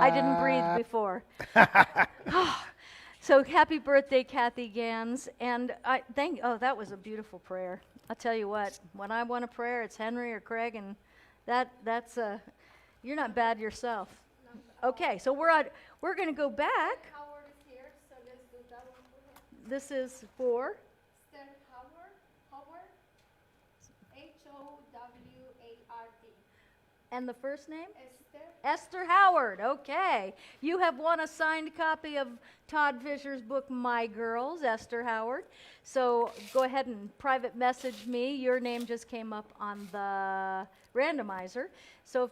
I didn't breathe before. So happy birthday, Kathy Gans. And that was a beautiful prayer. I'll tell you what, when I want a prayer, it's Henry or Craig, and that's you're not bad yourself. Okay, so we're going to go back. Howard is here, so let's do that one for him. This is for Esther Howard, Howard. and the first name? Esther. Esther Howard. Okay. You have won a signed copy of Todd Fisher's book, My Girls, Esther Howard. So go ahead and private message me. Your name just came up on the randomizer. So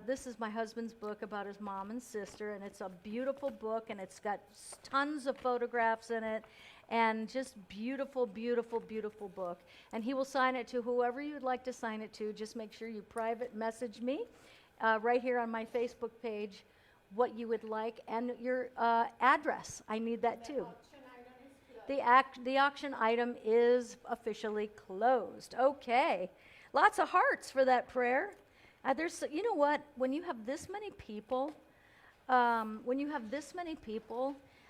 this is my husband's book about his mom and sister, and it's a beautiful book, and it's got tons of photographs in it, and just beautiful, beautiful, beautiful book. And he will sign it to whoever you'd like to sign it to. Just make sure you private message me. Right here on my Facebook page, what you would like, and your address. I need that too. The auction item is officially closed. Okay. Lots of hearts for that prayer. You know what? When you have this many people,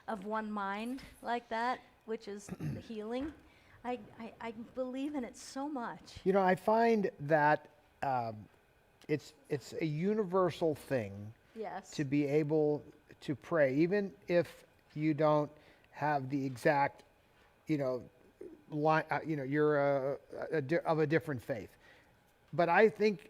of one mind like that, which is the healing, I believe in it so much. You know, I find that it's a universal thing Yes. to be able to pray, even if you don't have the exact, you're of a different faith. But I think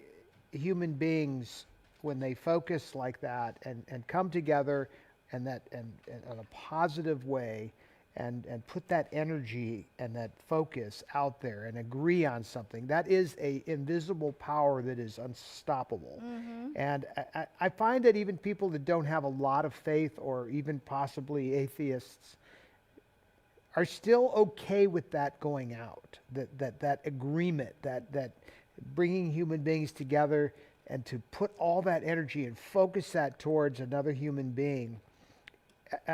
human beings, when they focus like that and come together and in a positive way, and put that energy and that focus out there and agree on something, that is a invisible power that is unstoppable. Mm-hmm. And I find that even people that don't have a lot of faith, or even possibly atheists, are still okay with that going out, that agreement, that bringing human beings together, and to put all that energy and focus that towards another human being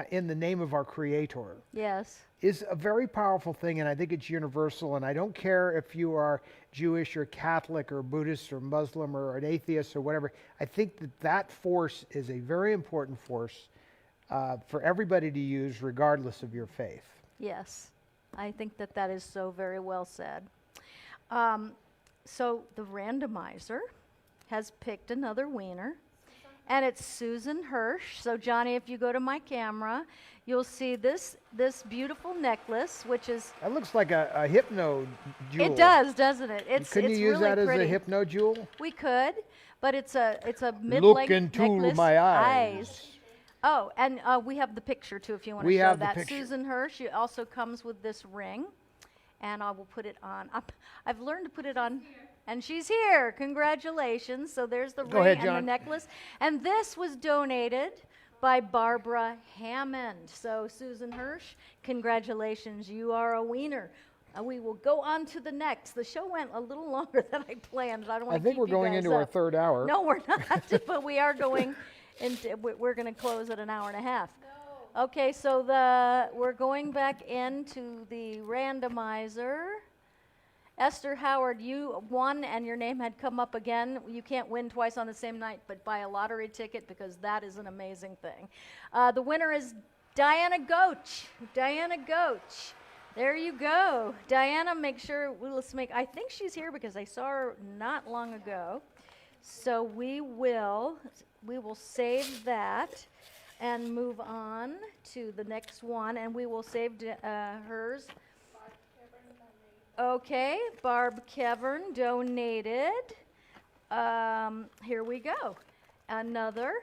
in the name of our Creator. Yes. Is a very powerful thing, and I think it's universal. And I don't care if you are Jewish or Catholic or Buddhist or Muslim or an atheist or whatever. I think that force is a very important force for everybody to use, regardless of your faith. Yes. I think that is so very well said. So the randomizer has picked another wiener. And it's Susan Hirsch. So Johnny, if you go to my camera, you'll see this beautiful necklace, which is... That looks like a hypno jewel. It does, doesn't it? Couldn't you use really that pretty. as a hypno jewel? We could, but it's a mid-length Look into necklace. my eyes. Oh, and we have the picture too if you want to We show have the that. picture. Susan Hirsch. She also comes with this ring, and I will put it on. I've learned to put it on. And she's here. Congratulations. So there's the Go ring ahead, and John. the necklace. And this was donated by Barbara Hammond. So Susan Hirsch, congratulations. You are a wiener. We will go on to the next. The show went a little longer than I planned. I don't want I to think keep we're you going guys into our up. third hour. No, we're not. But we are going into. We're going to close at an hour and a half. No. Okay, so we're going back into the randomizer. Esther Howard, you won and your name had come up again. You can't win twice on the same night, but buy a lottery ticket because that is an amazing thing. The winner is Diana Goach. Diana Goach. There you go. Diana, make sure, I think she's here because I saw her not long ago. So we will save that and move on to the next one, and we will save hers. Okay, Barb Kevern donated. Here we go. Another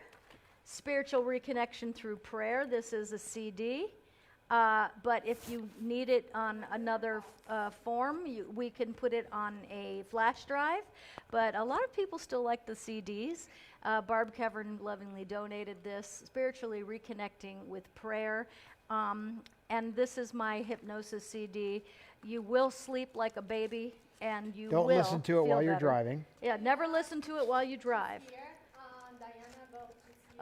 Spiritual Reconnection Through Prayer. This is a CD. But if you need it on another form, we can put it on a flash drive. But a lot of people still like the CDs. Barb Kevern lovingly donated this, Spiritually Reconnecting with Prayer. And this is my hypnosis CD. You will sleep like a baby, and you Don't will listen to it feel while you're better. driving. Yeah, never listen to it while you drive.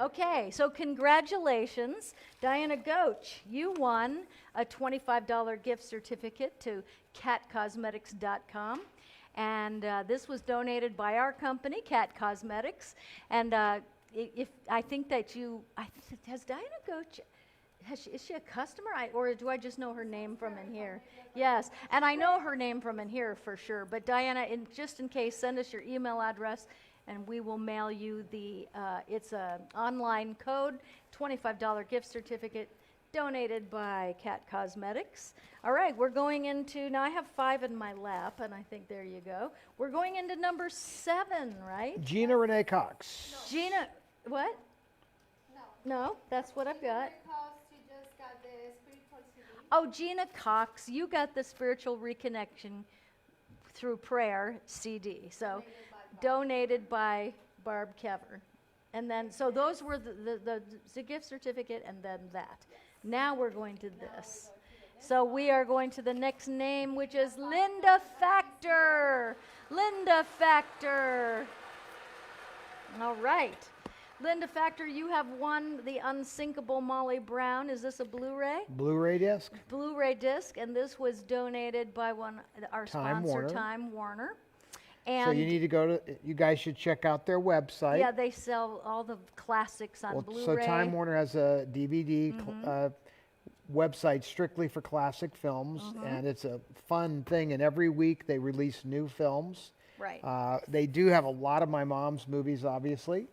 Okay, so congratulations. Diana Goach, you won a $25 gift certificate to catcosmetics.com. And this was donated by our company, Cat Cosmetics. And if I think that has Diana Goach, is she a customer, or do I just know her name from in here? Yes, and I know her name from in here for sure. But Diana, just in case, send us your email address, and we will mail you it's an online code, $25 gift certificate, donated by Cat Cosmetics. All right, we're going into, now I have 5 in my lap, and I think there you go. We're going into number 7, right? Gina Renee Cox. Gina, what? No, that's what I've got. Oh, Gina Cox, you got the Spiritual Reconnection Through Prayer CD. So, donated by Barb Kevern. And then, so those were the gift certificate and then that. Now we're going to this. So we are going to the next name, which is Linda Factor. Linda Factor. All right. Linda Factor, you have won the Unsinkable Molly Brown. Is this a Blu-ray? Blu-ray disc. Blu-ray disc, and this was donated by our Time sponsor, Warner. Time Warner. And So you need to you guys should check out their website. yeah, they sell all the classics on Blu-ray. So Time Warner has a DVD website strictly for classic films, and it's a fun thing. And every week they release new films. Right. They do have a lot of my mom's movies, obviously.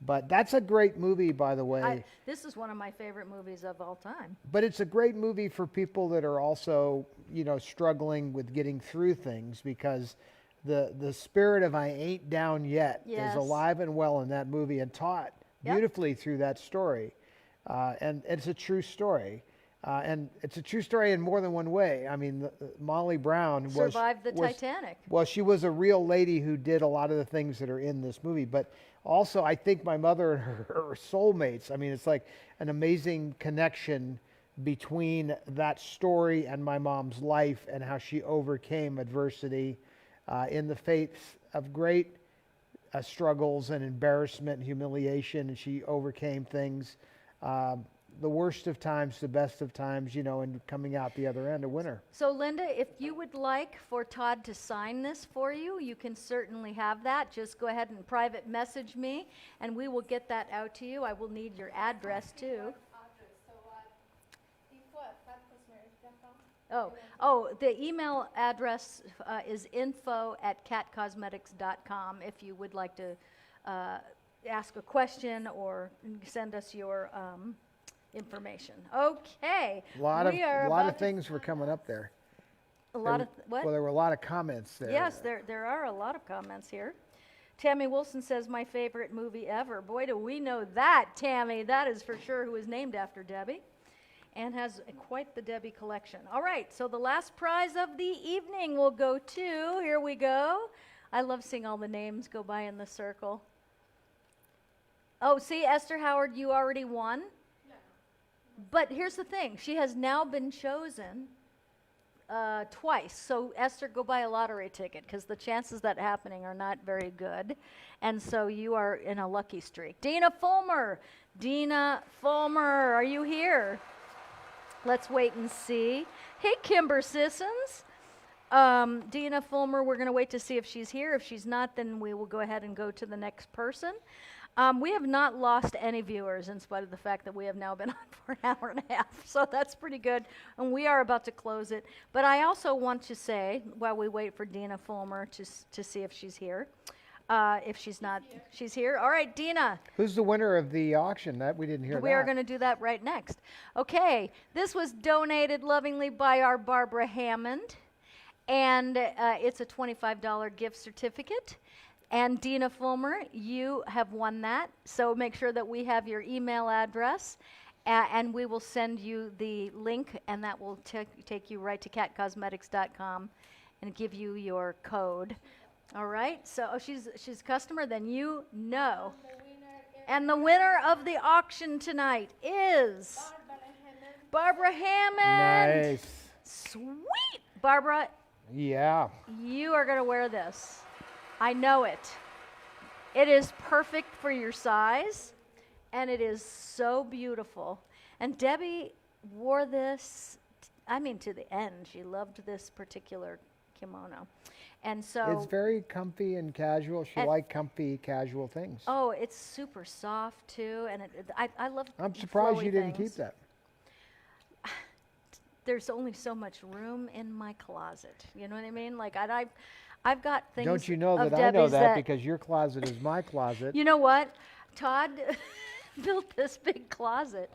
But that's a great movie, by the way. This is one of my favorite movies of all time. But it's a great movie for people that are also, struggling with getting through things, because the spirit of I Ain't Down Yet Yes. is alive and well in that movie and taught beautifully through that story. And it's a true story. And it's a true story in more than one way. I mean, Molly Brown Survived the Titanic. Well, she was a real lady who did a lot of the things that are in this movie. But also, I think my mother and her are soulmates. I mean, it's like an amazing connection between that story and my mom's life and how she overcame adversity in the face of great struggles and embarrassment and humiliation. And she overcame things. The worst of times, the best of times, and coming out the other end a winner. So, Linda, if you would like for Todd to sign this for you, you can certainly have that. Just go ahead and private message me, and we will get that out to you. I will need your address, too. Oh, the email address is info@catcosmetics.com if you would like to ask a question or send us your information. Okay. A lot We are of about to- things were coming up there. A lot of what? Well, there were a lot of comments there. Yes, there are a lot of comments here. Tammy Wilson says, my favorite movie ever. Boy, do we know that, Tammy. That is for sure who is named after Debbie and has quite the Debbie collection. All right, so the last prize of the evening will go to, here we go. I love seeing all the names go by in the circle. Oh, see, Esther Howard, you already won. But here's the thing. She has now been chosen twice. So, Esther, go buy a lottery ticket because the chances that happening are not very good. And so you are in a lucky streak. Dina Fulmer. Dina Fulmer, are you here? Let's wait and see. Hey, Kimber Sissons. Dina Fulmer, we're going to wait to see if she's here. If she's not, then we will go ahead and go to the next person. We have not lost any viewers in spite of the fact that we have now been on for an hour and a half. So that's pretty good. And we are about to close it. But I also want to say, while we wait for Dina Fulmer to see if she's here, if she's not, she's here. All right, Dina. Who's the winner of the auction? That we didn't hear. We are going to do that right next. Okay, this was donated lovingly by our Barbara Hammond. And it's a $25 gift certificate. And Dina Fulmer, you have won that. So make sure that we have your email address, and we will send you the link, and that will take you right to catcosmetics.com and give you your code. All right? So she's a customer, then you know. And the winner of the auction tonight is Barbara Hammond. Nice. Sweet. Barbara, yeah. You are going to wear this. I know it. It is perfect for your size, and it is so beautiful. And Debbie wore this, to the end. She loved this particular kimono. And so it's very comfy and casual. She liked comfy, casual things. Oh, it's super soft, too, and I love I'm surprised you didn't things. keep that. There's only so much room in my closet. You know what I mean? Like, I've got things. Don't you know that of I know Debbie's that because your closet is my closet? You know what? Todd built this big closet,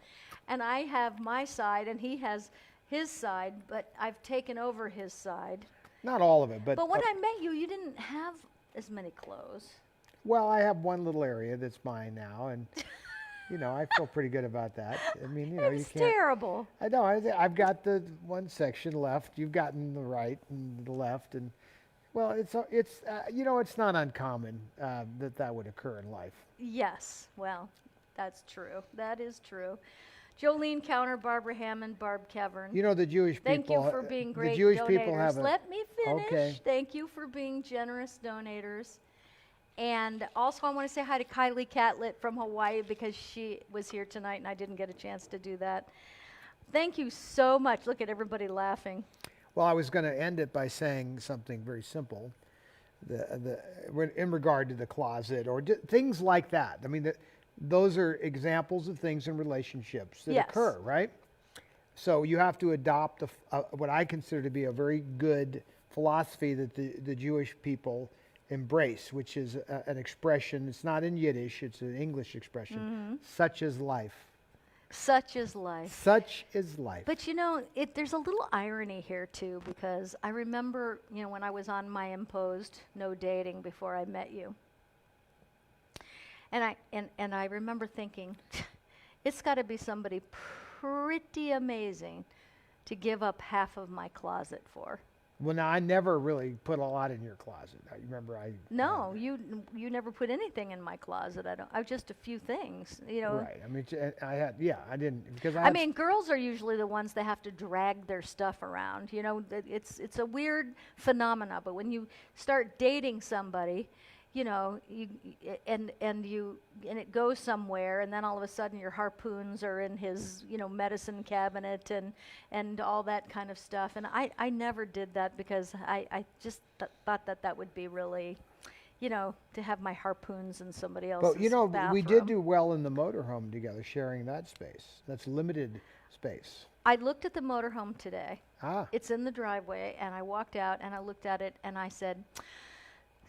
and I have my side, and he has his side, but I've taken over his side. Not all of it, but. But when I met you, you didn't have as many clothes. Well, I have one little area that's mine now, and I feel pretty good about that. I mean, you It's can't. terrible. I know. I've got the one section left. You've gotten the right and the left, and. Well, it's not uncommon that would occur in life. Yes, well, that's true. That is true. Jolene Counter, Barbara Hammond, Barb Kevern. You know, the Jewish people. Thank you for being great the Jewish donators. people have Let me finish. Okay. Thank you for being generous donators. And also I want to say hi to Kylie Catlett from Hawaii because she was here tonight and I didn't get a chance to do that. Thank you so much. Look at everybody laughing. Well, I was going to end it by saying something very simple, in regard to the closet or things like that. I mean, those are examples of things in relationships that occur, right? So you have to adopt what I consider to be a very good philosophy that the Jewish people embrace, which is an expression. It's not in Yiddish; it's an English expression. Such is life. Such is life. Such is life. But there's a little irony here too, because I remember, when I was on my imposed no dating before I met you, and I remember thinking, it's got to be somebody pretty amazing to give up half of my closet for. Well, now I never really put a lot in your closet. I remember No, you never put anything in my closet. I just a few things, Right. I mean, I didn't because I mean, girls are usually the ones that have to drag their stuff around. It's a weird phenomena. But when you start dating somebody, and it goes somewhere, and then all of a sudden your harpoons are in his medicine cabinet and all that kind of stuff. And I never did that because I just thought that would be really, to have my harpoons in somebody else's bathroom. We did do well in the motorhome together, sharing that space. That's limited space. I looked at the motorhome today. Ah. It's in the driveway, and I walked out and I looked at it and I said,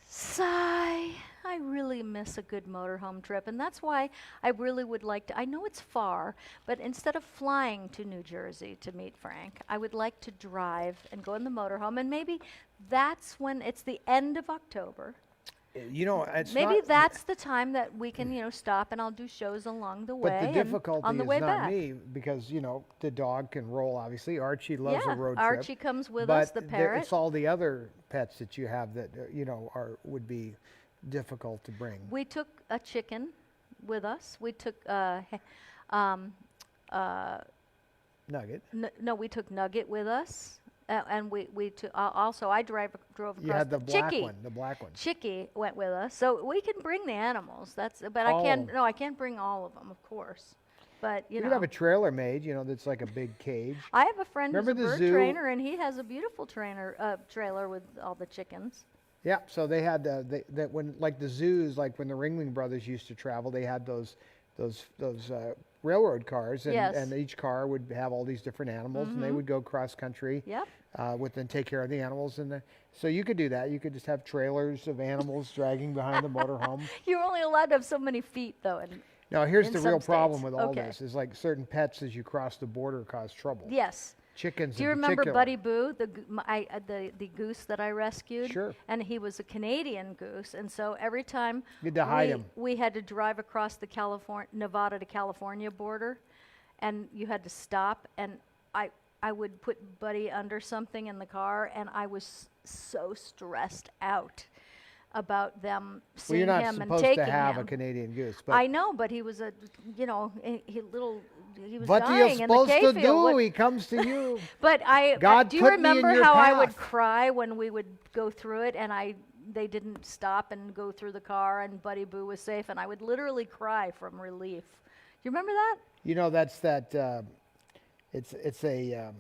Sigh. I really miss a good motorhome trip, and that's why I really would like to. I know it's far, but instead of flying to New Jersey to meet Frank, I would like to drive and go in the motorhome, and maybe that's when it's the end of October. You know, it's Maybe not, that's the time that we can, stop, and I'll do shows along the way. But the and difficulty on the is way not back. me because, the dog can roll, obviously. Archie loves a road trip. Archie comes with but us, the parrot. It's all the other pets that you have that, would be difficult to bring. We took a chicken with us. We took Nugget. no, we took Nugget with us, and we took also. I drove across. You had the black Chicky. one. The black one. Chicky went with us, so we can bring the animals. But I can't. No, I can't bring all of them, of course. But You could have a trailer made, that's like a big cage. I have a friend Remember who's a the bird zoo? trainer, and he has a beautiful trailer with all the chickens. Yeah, so they had that when like the zoos, like when the Ringling Brothers used to travel, they had those railroad cars, and, Yes. and each car would have all these different animals, and they would go cross country. Yep. With and take care of the animals, so you could do that. You could just have trailers of animals dragging behind the motorhome. You're only allowed to have so many feet, though. And Now, here's in the some real problem states. with all Okay. this: is like certain pets, as you cross the border, cause trouble. yes. Chickens. Do you in remember particular. Buddy Boo, the goose that I rescued? Sure. And he was a Canadian goose, and so every time You had to hide him. we had to drive across the Nevada to California border, and you had to stop, and I would put Buddy under something in the car, and I was so stressed out about them Well, seeing you're not him and supposed taking to have him. a Canadian goose, but I know, but he was he was what dying you're in the supposed to K-field. do, What- he comes to you. But God do you put me in remember your how I would path. cry when we would go through it, and they didn't stop and go through the car, and Buddy Boo was safe, and I would literally cry from relief. Do you remember that? That's that. It's a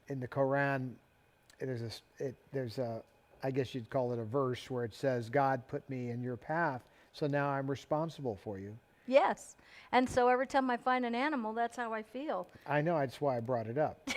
in the Quran. There's a I guess you'd call it a verse where it says, "God put me in your path, so now I'm responsible for you." Yes. And so every time I find an animal, that's how I feel. I know. That's why I brought it up.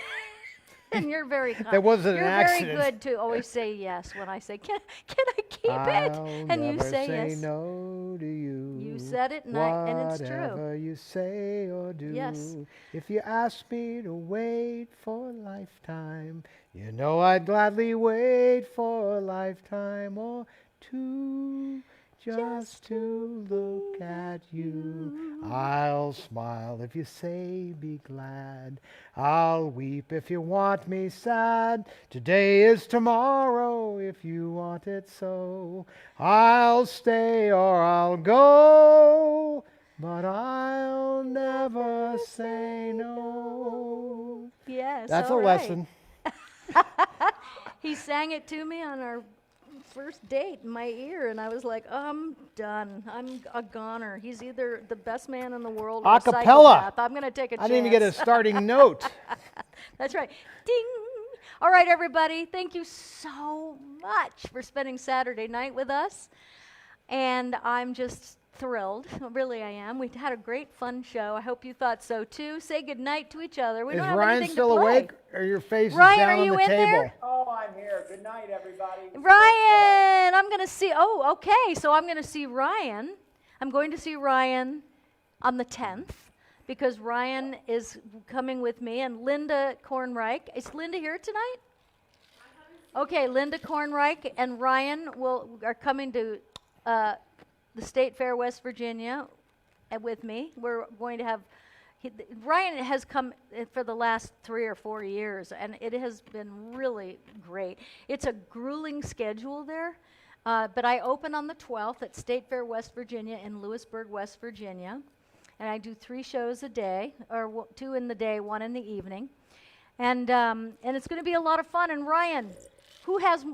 And you're very kind. That wasn't you're an accident. very good to always say yes when I say, "Can I keep I'll it?" And you never say say yes. no to you. You said it, and it's true. Whatever you say or do. Yes. If you ask me to wait for a lifetime, I'd gladly wait for a lifetime or two. Just to look at you. I'll smile if you say be glad. I'll weep if you want me sad. Today is tomorrow if you want it so. I'll stay or I'll go, but I'll never say no. Yes. That's a all right. lesson. He sang it to me on our first date in my ear, and I was like, I'm done. I'm a goner. He's either the best man in the world or a Acapella. psychopath. I'm going to take a chance. I didn't even get a starting note. That's right. Ding. All right, everybody. Thank you so much for spending Saturday night with us. And I'm just thrilled. Really, I am. We had a great, fun show. I hope you thought so, too. Say goodnight to each other. We Is don't have Ryan anything still to play. awake, or your face Ryan, is down are on you the in table? there? Oh, I'm here. Good night, everybody. Ryan, I'm going to see. Oh, okay. So I'm going to see Ryan. I'm going to see Ryan on the 10th because Ryan is coming with me and Linda Kornreich. Is Linda here tonight? Okay, Linda Kornreich and Ryan are coming to the State Fair, West Virginia, with me. We're going to have. Ryan has come for the last 3 or 4 years, and it has been really great. It's a grueling schedule there, but I open on the 12th at State Fair, West Virginia in Lewisburg, West Virginia, and I do 3 shows a day, or 2 in the day, 1 in the evening, and it's going to be a lot of fun. And Ryan, who has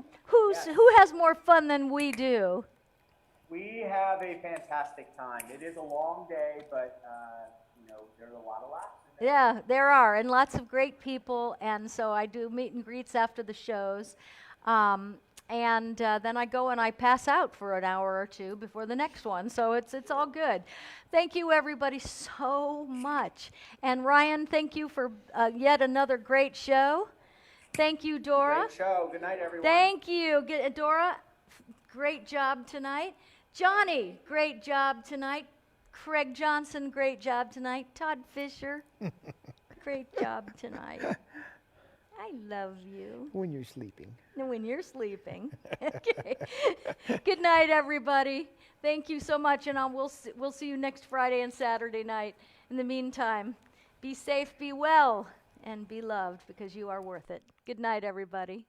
more fun than we do? We have a fantastic time. It is a long day, but there's a lot of laughs. Yeah, there are, and lots of great people, and so I do meet and greets after the shows, and then I go and I pass out for an hour or 2 before the next one, so it's all good. Thank you, everybody, so much. And Ryan, thank you for yet another great show. Thank you, Dora. Great show. Good night, everyone. Thank you, Dora. great job tonight. Johnny, great job tonight. Craig Johnson, great job tonight. Todd Fisher, great job tonight. I love you. When you're sleeping. When you're sleeping. Okay. Good night, everybody. Thank you so much, and we'll see you next Friday and Saturday night. In the meantime, be safe, be well, and be loved, because you are worth it. Good night, everybody.